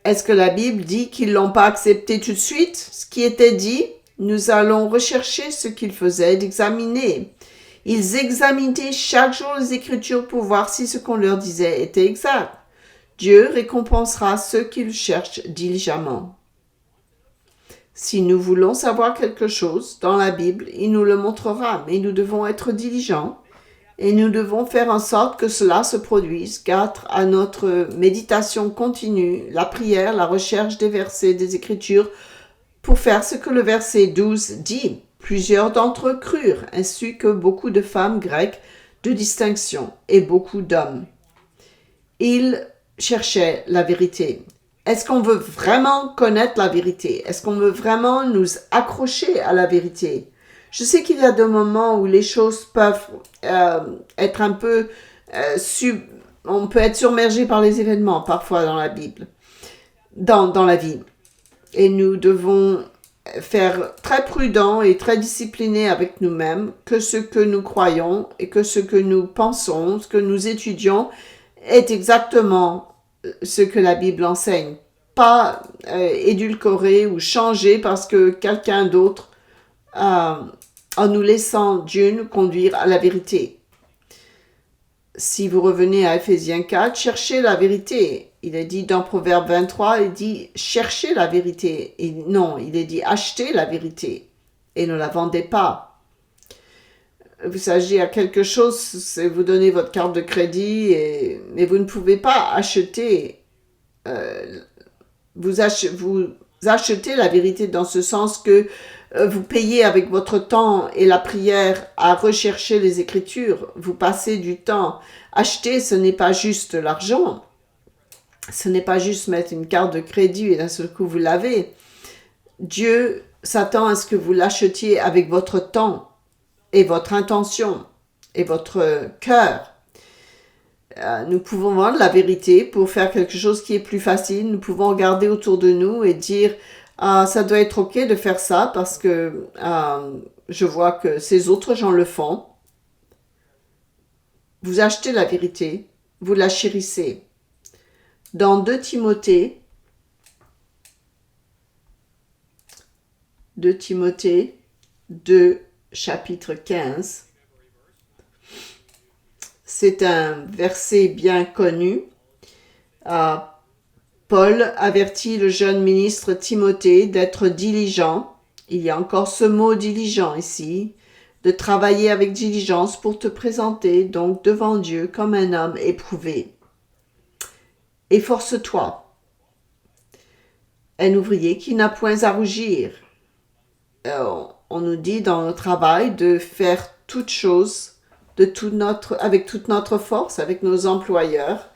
Est-ce que la Bible dit qu'ils ne l'ont pas accepté tout de suite? Ce qui était dit, nous allons rechercher ce qu'ils faisaient, d'examiner. Ils examinaient chaque jour les Écritures pour voir si ce qu'on leur disait était exact. Dieu récompensera ceux qui le cherchent diligemment. Si nous voulons savoir quelque chose dans la Bible, il nous le montrera, mais nous devons être diligents et nous devons faire en sorte que cela se produise grâce à notre méditation continue, la prière, la recherche des versets des Écritures pour faire ce que le verset 12 dit. Plusieurs d'entre eux crurent, ainsi que beaucoup de femmes grecques de distinction et beaucoup d'hommes. Ils cherchaient la vérité. Est-ce qu'on veut vraiment connaître la vérité? Est-ce qu'on veut vraiment nous accrocher à la vérité? Je sais qu'il y a des moments où les choses peuvent être un peu... on peut être submergé par les événements, parfois dans la Bible, dans la vie. Et nous devons faire très prudent et très discipliné avec nous-mêmes que ce que nous croyons et que ce que nous pensons, ce que nous étudions est exactement ce que la Bible enseigne. Pas édulcoré ou changé parce que quelqu'un d'autre, en nous laissant Dieu nous conduire à la vérité. Si vous revenez à Éphésiens 4, cherchez la vérité. Il est dit dans Proverbe 23, il dit cherchez la vérité. Et non, il est dit achetez la vérité et ne la vendez pas. Vous savez, à quelque chose, c'est vous donnez votre carte de crédit, mais vous ne pouvez pas acheter. Vous achetez la vérité dans ce sens que vous payez avec votre temps et la prière à rechercher les Écritures. Vous passez du temps. Acheter, ce n'est pas juste l'argent. Ce n'est pas juste mettre une carte de crédit et d'un seul coup vous l'avez. Dieu s'attend à ce que vous l'achetiez avec votre temps et votre intention et votre cœur. Nous pouvons vendre la vérité pour faire quelque chose qui est plus facile. Nous pouvons regarder autour de nous et dire ça doit être ok de faire ça parce que je vois que ces autres gens le font. Vous achetez la vérité, vous la chérissez. Dans 2 Timothée 2 chapitre 15, c'est un verset bien connu. Paul avertit le jeune ministre Timothée d'être diligent. Il y a encore ce mot diligent ici, de travailler avec diligence pour te présenter donc devant Dieu comme un homme éprouvé. Efforce-toi, un ouvrier qui n'a point à rougir. On nous dit dans le travail de faire toutes choses avec toute notre force, avec nos employeurs.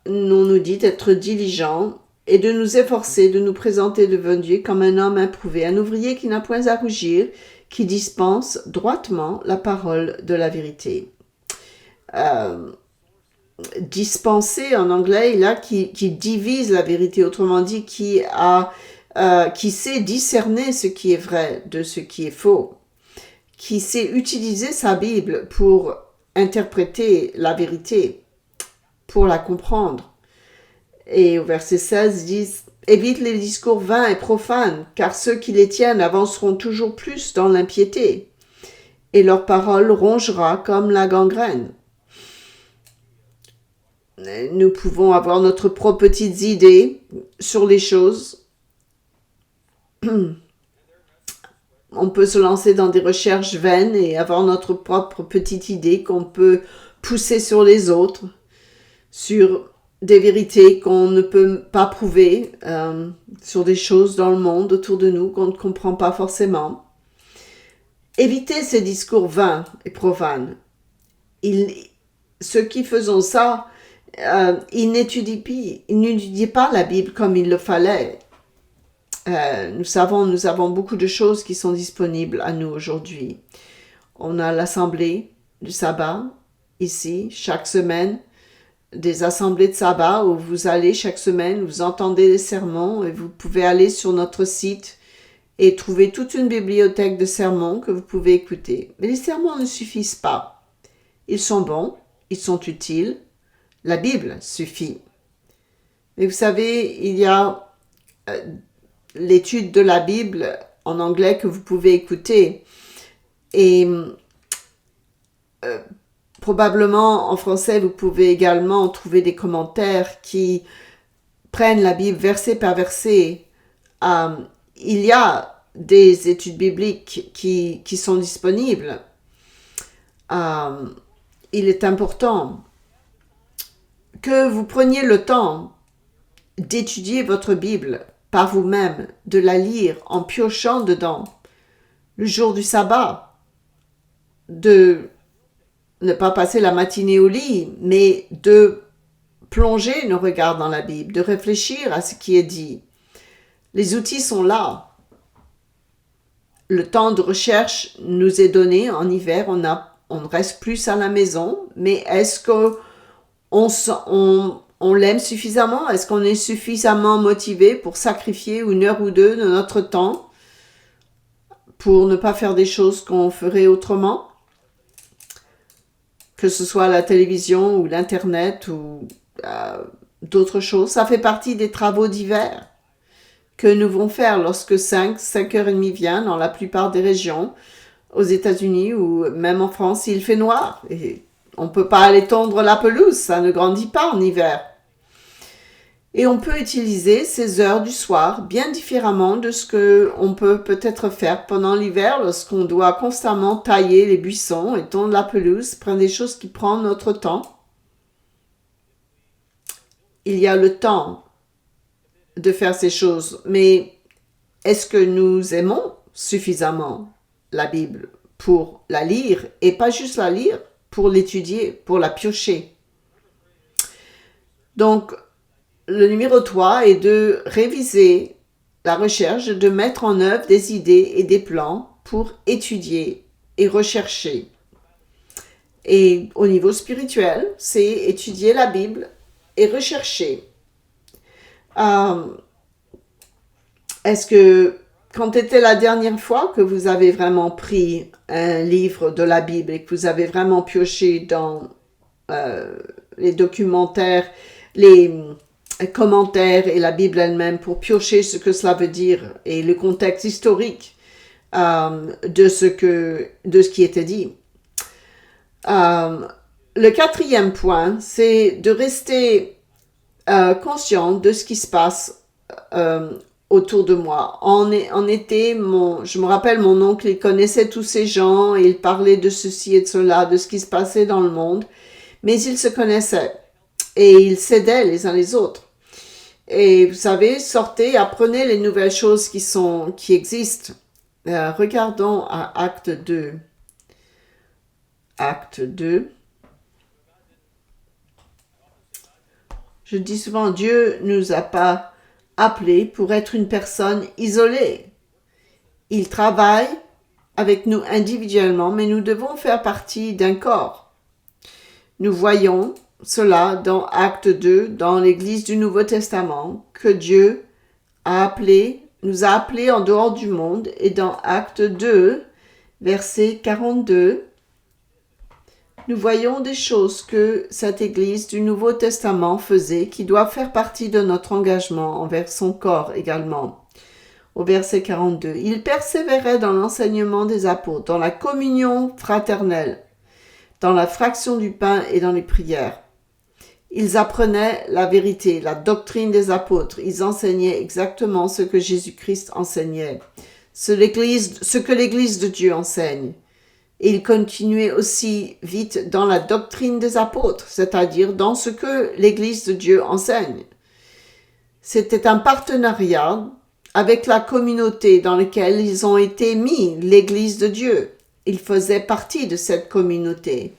On nous dit d'être diligents et de nous efforcer, de nous présenter devant Dieu comme un homme éprouvé, un ouvrier qui n'a point à rougir, qui dispense droitement la parole de la vérité. Dispenser en anglais, là, qui divise la vérité, autrement dit, qui sait discerner ce qui est vrai de ce qui est faux, qui sait utiliser sa Bible pour interpréter la vérité, pour la comprendre. Et au verset 16, ils disent « Évite les discours vains et profanes, car ceux qui les tiennent avanceront toujours plus dans l'impiété, et leur parole rongera comme la gangrène. » Nous pouvons avoir notre propre petites idées sur les choses. On peut se lancer dans des recherches vaines et avoir notre propre petite idée qu'on peut pousser sur les autres, sur des vérités qu'on ne peut pas prouver, sur des choses dans le monde autour de nous qu'on ne comprend pas forcément. Évitez ces discours vains et profanes. Ceux qui font ça, ils n'étudient pas la Bible comme il le fallait. Nous avons beaucoup de choses qui sont disponibles à nous aujourd'hui. On a l'assemblée du sabbat ici, chaque semaine, des assemblées de sabbat où vous allez chaque semaine, vous entendez les sermons et vous pouvez aller sur notre site et trouver toute une bibliothèque de sermons que vous pouvez écouter. Mais les sermons ne suffisent pas. Ils sont bons, ils sont utiles. La Bible suffit. Mais vous savez, il y a l'étude de la Bible en anglais que vous pouvez écouter. Et probablement en français, vous pouvez également trouver des commentaires qui prennent la Bible verset par verset. Il y a des études bibliques qui sont disponibles. Il est important que vous preniez le temps d'étudier votre Bible par vous-même, de la lire en piochant dedans le jour du sabbat, de ne pas passer la matinée au lit, mais de plonger nos regards dans la Bible, de réfléchir à ce qui est dit. Les outils sont là. Le temps de recherche nous est donné en hiver, on reste plus à la maison, mais est-ce qu'on l'aime suffisamment? Est-ce qu'on est suffisamment motivé pour sacrifier 1 heure ou 2 de notre temps pour ne pas faire des choses qu'on ferait autrement? Que ce soit la télévision ou l'Internet ou d'autres choses. Ça fait partie des travaux d'hiver que nous devons faire lorsque 5h30 vient dans la plupart des régions, aux États-Unis ou même en France, il fait noir. Et on ne peut pas aller tondre la pelouse, ça ne grandit pas en hiver. Et on peut utiliser ces heures du soir bien différemment de ce qu'on peut peut-être faire pendant l'hiver lorsqu'on doit constamment tailler les buissons et tondre la pelouse, prendre des choses qui prennent notre temps. Il y a le temps de faire ces choses, mais est-ce que nous aimons suffisamment la Bible pour la lire et pas juste la lire, pour l'étudier, pour la piocher? Donc, le numéro 3 est de réviser la recherche, de mettre en œuvre des idées et des plans pour étudier et rechercher. Et au niveau spirituel, c'est étudier la Bible et rechercher. Est-ce que, quand était la dernière fois que vous avez vraiment pris un livre de la Bible et que vous avez vraiment pioché dans les documentaires, les commentaires et la Bible elle-même pour piocher ce que cela veut dire et le contexte historique de ce qui était dit. Le 4e point, c'est de rester conscient de ce qui se passe autour de moi. En été, je me rappelle, mon oncle, il connaissait tous ces gens et il parlait de ceci et de cela, de ce qui se passait dans le monde, mais ils se connaissaient et ils s'aidaient les uns les autres. Et vous savez, sortez, apprenez les nouvelles choses qui existent. Regardons à Acte 2. Acte 2. Je dis souvent, Dieu ne nous a pas appelés pour être une personne isolée. Il travaille avec nous individuellement, mais nous devons faire partie d'un corps. Nous voyons cela dans Acte 2, dans l'Église du Nouveau Testament, que Dieu nous a appelés en dehors du monde, et dans Acte 2, verset 42, nous voyons des choses que cette Église du Nouveau Testament faisait, qui doivent faire partie de notre engagement envers son corps également. Au verset 42, il persévérait dans l'enseignement des apôtres, dans la communion fraternelle, dans la fraction du pain et dans les prières. Ils apprenaient la vérité, la doctrine des apôtres. Ils enseignaient exactement ce que Jésus-Christ enseignait, ce que l'Église de Dieu enseigne. Et ils continuaient aussi vite dans la doctrine des apôtres, c'est-à-dire dans ce que l'Église de Dieu enseigne. C'était un partenariat avec la communauté dans laquelle ils ont été mis, l'Église de Dieu. Ils faisaient partie de cette communauté.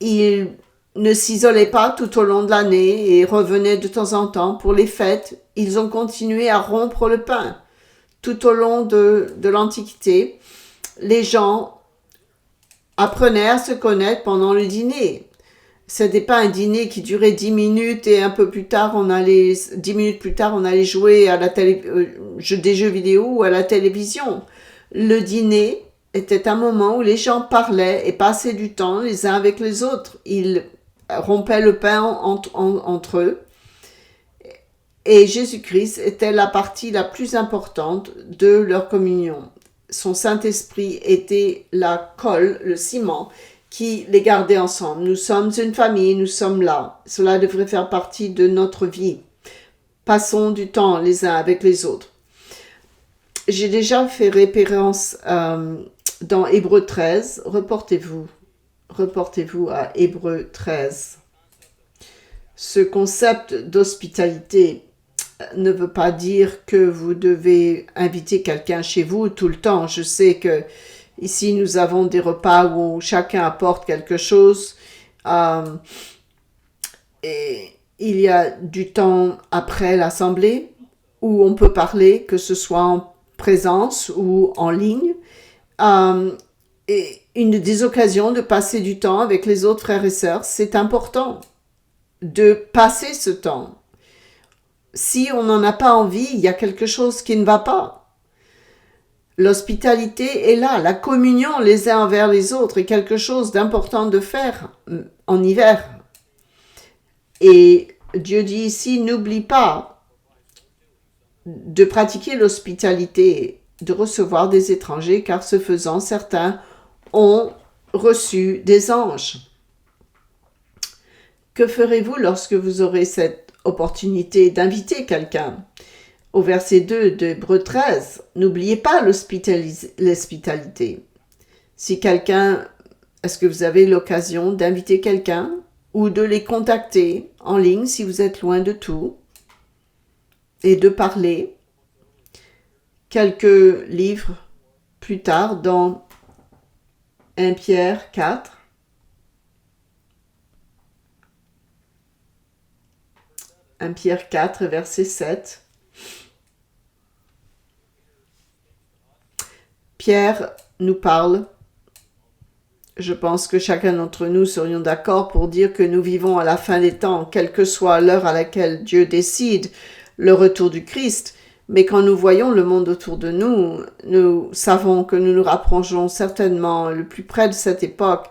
Ils ne s'isolaient pas tout au long de l'année et revenaient de temps en temps pour les fêtes. Ils ont continué à rompre le pain. Tout au long de l'Antiquité, les gens apprenaient à se connaître pendant le dîner. Ce n'était pas un dîner qui durait 10 minutes et un peu plus tard, 10 minutes plus tard, on allait jouer à des jeux vidéo ou à la télévision. Le dîner était un moment où les gens parlaient et passaient du temps les uns avec les autres. Ils rompaient le pain entre eux. Et Jésus-Christ était la partie la plus importante de leur communion. Son Saint-Esprit était la colle, le ciment, qui les gardait ensemble. Nous sommes une famille, nous sommes là. Cela devrait faire partie de notre vie. Passons du temps les uns avec les autres. J'ai déjà fait référence dans Hébreux 13. Reportez-vous à Hébreux 13. Ce concept d'hospitalité ne veut pas dire que vous devez inviter quelqu'un chez vous tout le temps. Je sais que ici nous avons des repas où chacun apporte quelque chose. Et il y a du temps après l'assemblée où on peut parler, que ce soit en présence ou en ligne. Et des occasions de passer du temps avec les autres frères et sœurs, c'est important de passer ce temps. Si on n'en a pas envie, il y a quelque chose qui ne va pas. L'hospitalité est là, la communion les uns envers les autres est quelque chose d'important de faire en hiver. Et Dieu dit ici, n'oublie pas de pratiquer l'hospitalité, de recevoir des étrangers, car ce faisant, certains ont reçu des anges. Que ferez-vous lorsque vous aurez cette opportunité d'inviter quelqu'un? Au verset 2 de Hébreux 13, n'oubliez pas l'hospitalité. Est-ce que vous avez l'occasion d'inviter quelqu'un ou de les contacter en ligne si vous êtes loin de tout et de parler? Quelques livres plus tard dans 1 Pierre 4, Pierre 4, verset 7. Pierre nous parle. Je pense que chacun d'entre nous serions d'accord pour dire que nous vivons à la fin des temps, quelle que soit l'heure à laquelle Dieu décide le retour du Christ. Mais quand nous voyons le monde autour de nous, nous savons que nous nous rapprochons certainement le plus près de cette époque.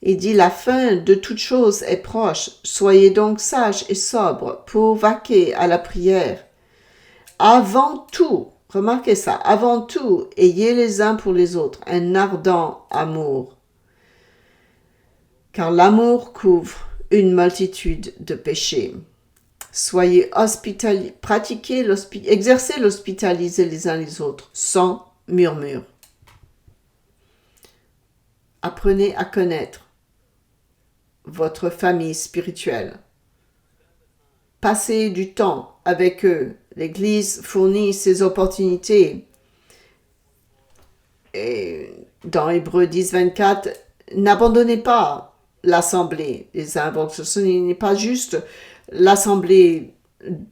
Il dit, la fin de toute chose est proche. Soyez donc sages et sobres pour vaquer à la prière. Avant tout, remarquez ça, avant tout, ayez les uns pour les autres un ardent amour. Car l'amour couvre une multitude de péchés. Soyez hospitaliers, exercez l'hospitalité les uns les autres, sans murmure. Apprenez à connaître votre famille spirituelle. Passez du temps avec eux. L'Église fournit ces opportunités. Et dans Hébreux 10, 24, n'abandonnez pas l'assemblée des uns. Donc, ce n'est pas juste l'assemblée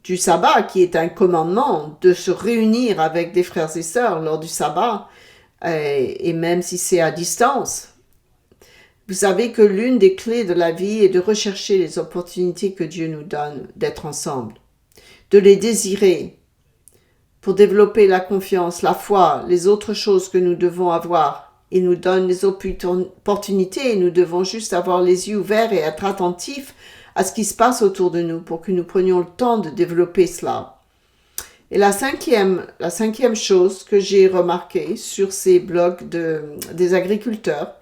du sabbat qui est un commandement de se réunir avec des frères et sœurs lors du sabbat, et même si c'est à distance. Vous savez que l'une des clés de la vie est de rechercher les opportunités que Dieu nous donne d'être ensemble, de les désirer pour développer la confiance, la foi, les autres choses que nous devons avoir. Il nous donne les opportunités et nous devons juste avoir les yeux ouverts et être attentifs à ce qui se passe autour de nous pour que nous prenions le temps de développer cela. Et la cinquième chose que j'ai remarquée sur ces blogs des agriculteurs,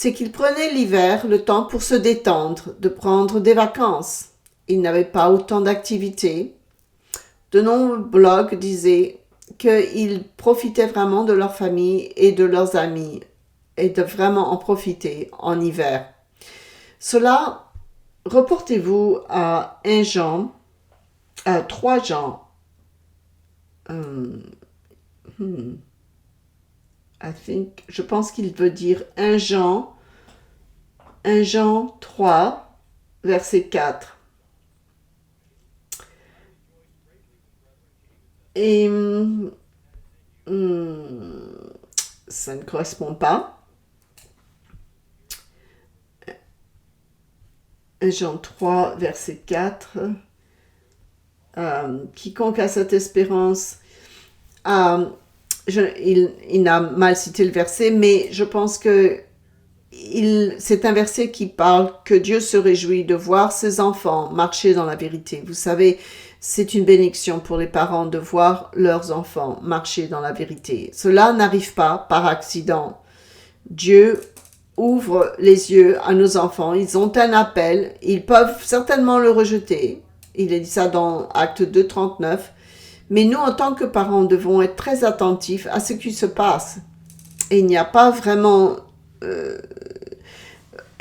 c'est qu'ils prenaient l'hiver le temps pour se détendre, de prendre des vacances. Ils n'avaient pas autant d'activités. De nombreux blogs disaient qu'ils profitaient vraiment de leur famille et de leurs amis et de vraiment en profiter en hiver. Cela, reportez-vous à 1 Jean, à 3 Jean. Je pense qu'il veut dire 1 Jean 3, verset 4. Et ça ne correspond pas. 1 Jean 3, verset 4. Quiconque a cette espérance, il n'a mal cité le verset, mais je pense que c'est un verset qui parle que Dieu se réjouit de voir ses enfants marcher dans la vérité. Vous savez, c'est une bénédiction pour les parents de voir leurs enfants marcher dans la vérité. Cela n'arrive pas par accident. Dieu ouvre les yeux à nos enfants. Ils ont un appel. Ils peuvent certainement le rejeter. Il est dit ça dans Acte 2, 39. Mais nous, en tant que parents, devons être très attentifs à ce qui se passe. Et il n'y a pas vraiment...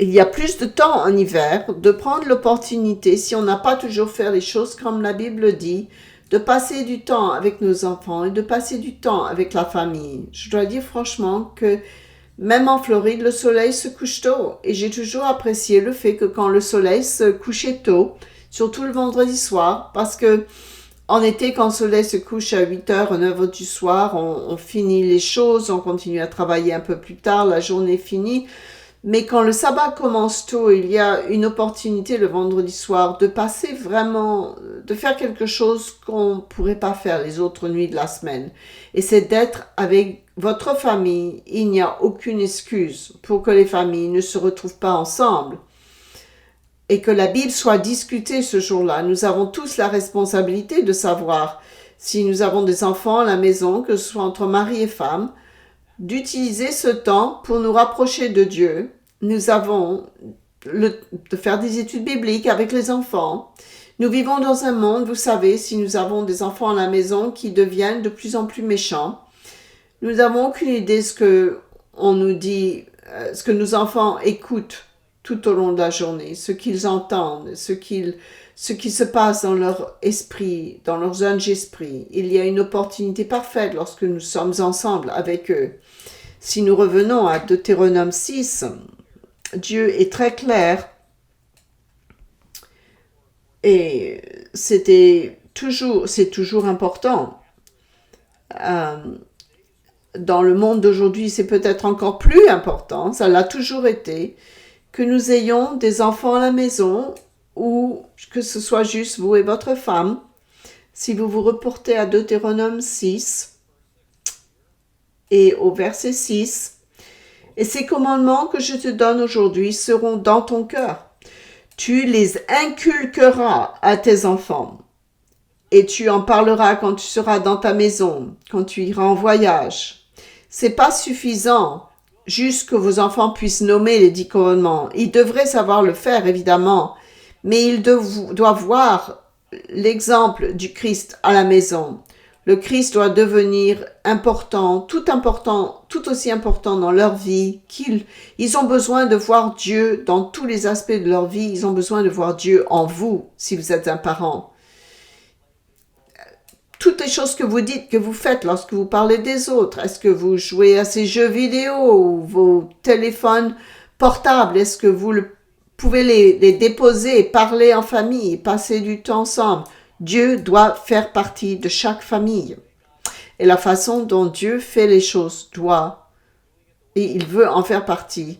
il y a plus de temps en hiver de prendre l'opportunité, si on n'a pas toujours fait les choses comme la Bible dit, de passer du temps avec nos enfants et de passer du temps avec la famille. Je dois dire franchement que même en Floride, le soleil se couche tôt. Et j'ai toujours apprécié le fait que quand le soleil se couchait tôt, surtout le vendredi soir, parce que en été, quand le soleil se couche à 8h, 9h du soir, on finit les choses, on continue à travailler un peu plus tard, la journée est finie. Mais quand le sabbat commence tôt, il y a une opportunité le vendredi soir de passer vraiment, de faire quelque chose qu'on ne pourrait pas faire les autres nuits de la semaine. Et c'est d'être avec votre famille. Il n'y a aucune excuse pour que les familles ne se retrouvent pas ensemble. Et que la Bible soit discutée ce jour-là. Nous avons tous la responsabilité de savoir si nous avons des enfants à la maison, que ce soit entre mari et femme, d'utiliser ce temps pour nous rapprocher de Dieu. Nous avons de faire des études bibliques avec les enfants. Nous vivons dans un monde, vous savez, si nous avons des enfants à la maison qui deviennent de plus en plus méchants, nous n'avons aucune idée de ce que on nous dit, ce que nos enfants écoutent tout au long de la journée, ce qu'ils entendent, ce qui se passe dans leur esprit, dans leurs jeunes esprits. Il y a une opportunité parfaite lorsque nous sommes ensemble avec eux. Si nous revenons à Deutéronome 6, Dieu est très clair et c'est toujours important. Dans le monde d'aujourd'hui, c'est peut-être encore plus important, ça l'a toujours été, que nous ayons des enfants à la maison ou que ce soit juste vous et votre femme. Si vous vous reportez à Deutéronome 6 et au verset 6, « Et ces commandements que je te donne aujourd'hui seront dans ton cœur. Tu les inculqueras à tes enfants et tu en parleras quand tu seras dans ta maison, quand tu iras en voyage. » C'est pas suffisant juste que vos enfants puissent nommer les 10 commandements. Ils devraient savoir le faire, évidemment, mais ils doivent voir l'exemple du Christ à la maison. Le Christ doit devenir important, tout aussi important dans leur vie, qu'ils ont besoin de voir Dieu dans tous les aspects de leur vie. Ils ont besoin de voir Dieu en vous, si vous êtes un parent. Toutes les choses que vous dites, que vous faites lorsque vous parlez des autres, est-ce que vous jouez à ces jeux vidéo ou vos téléphones portables, est-ce que vous pouvez les déposer et parler en famille, passer du temps ensemble? Dieu doit faire partie de chaque famille. Et la façon dont Dieu fait les choses et il veut en faire partie.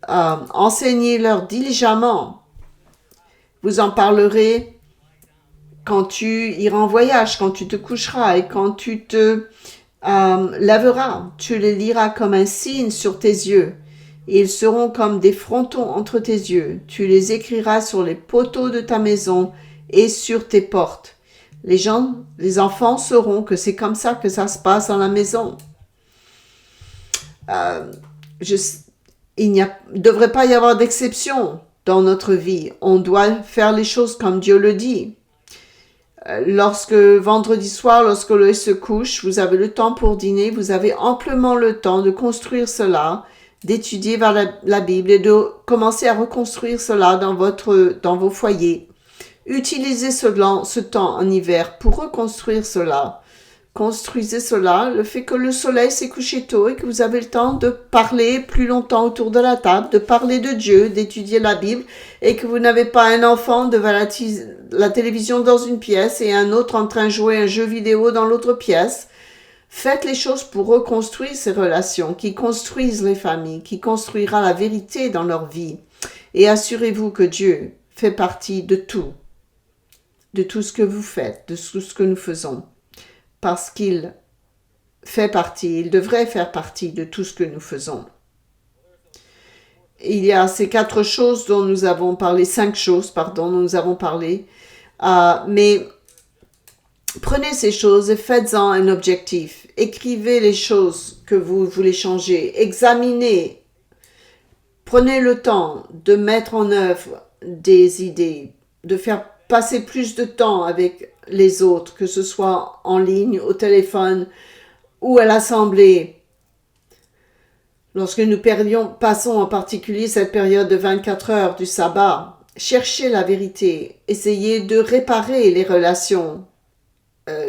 Enseignez-leur diligemment. Vous en parlerez quand tu iras en voyage, quand tu te coucheras et quand tu te lèveras. Tu les liras comme un signe sur tes yeux. Et ils seront comme des frontons entre tes yeux. Tu les écriras sur les poteaux de ta maison et sur tes portes. Les enfants sauront que c'est comme ça que ça se passe dans la maison. il ne devrait pas y avoir d'exception dans notre vie. On doit faire les choses comme Dieu le dit. Lorsque vendredi soir, lorsque l'œil se couche, vous avez le temps pour dîner, vous avez amplement le temps de construire cela, d'étudier vers la Bible et de commencer à reconstruire cela dans vos foyers. Utilisez ce temps en hiver pour reconstruire cela. Construisez cela, le fait que le soleil s'est couché tôt et que vous avez le temps de parler plus longtemps autour de la table, de parler de Dieu, d'étudier la Bible, et que vous n'avez pas un enfant devant la télévision dans une pièce et un autre en train de jouer un jeu vidéo dans l'autre pièce. Faites les choses pour reconstruire ces relations qui construisent les familles, qui construira la vérité dans leur vie. Et assurez-vous que Dieu fait partie de tout ce que vous faites, de tout ce que nous faisons. Parce qu'il il devrait faire partie de tout ce que nous faisons. Il y a ces 5 choses dont nous avons parlé, mais prenez ces choses et faites-en un objectif. Écrivez les choses que vous voulez changer, examinez, prenez le temps de mettre en œuvre des idées, de faire passer plus de temps avec les autres, que ce soit en ligne, au téléphone ou à l'assemblée. Lorsque nous passons en particulier cette période de 24 heures du sabbat, cherchez la vérité, essayez de réparer les relations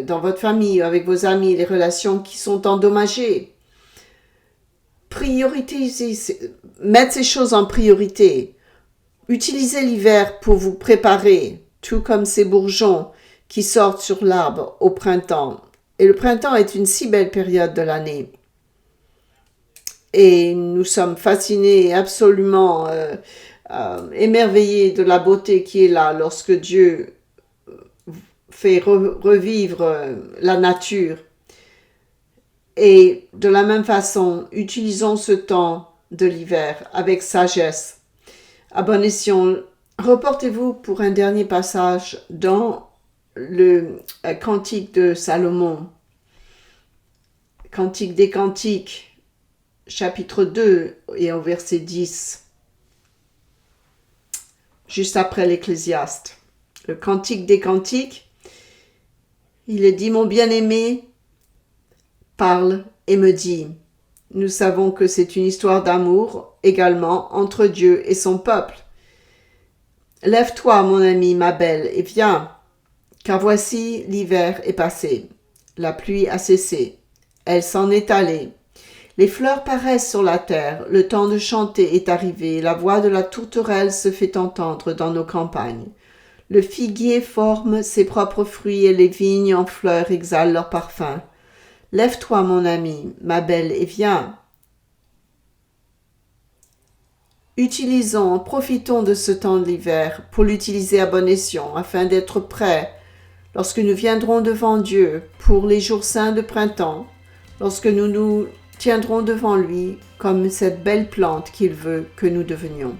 dans votre famille, avec vos amis, les relations qui sont endommagées. Mettez ces choses en priorité. Utilisez l'hiver pour vous préparer, tout comme ces bourgeons qui sortent sur l'arbre au printemps. Et le printemps est une si belle période de l'année. Et nous sommes fascinés et absolument émerveillés de la beauté qui est là lorsque Dieu fait revivre la nature. Et de la même façon, utilisons ce temps de l'hiver avec sagesse. À bon escient, reportez-vous pour un dernier passage dans le Cantique de Salomon, Cantique des Cantiques, chapitre 2 et au verset 10, juste après l'Ecclésiaste. Le Cantique des Cantiques, il est dit « Mon bien-aimé parle et me dit ». Nous savons que c'est une histoire d'amour également entre Dieu et son peuple. « Lève-toi, mon ami, ma belle, et viens. Car voici l'hiver est passé, la pluie a cessé, elle s'en est allée. Les fleurs paraissent sur la terre, le temps de chanter est arrivé, la voix de la tourterelle se fait entendre dans nos campagnes. Le figuier forme ses propres fruits et les vignes en fleurs exhalent leur parfum. Lève-toi, mon ami, ma belle, et viens. Profitons de ce temps de l'hiver pour l'utiliser à bon escient, afin d'être prêts lorsque nous viendrons devant Dieu pour les jours saints de printemps, lorsque nous nous tiendrons devant lui comme cette belle plante qu'il veut que nous devenions.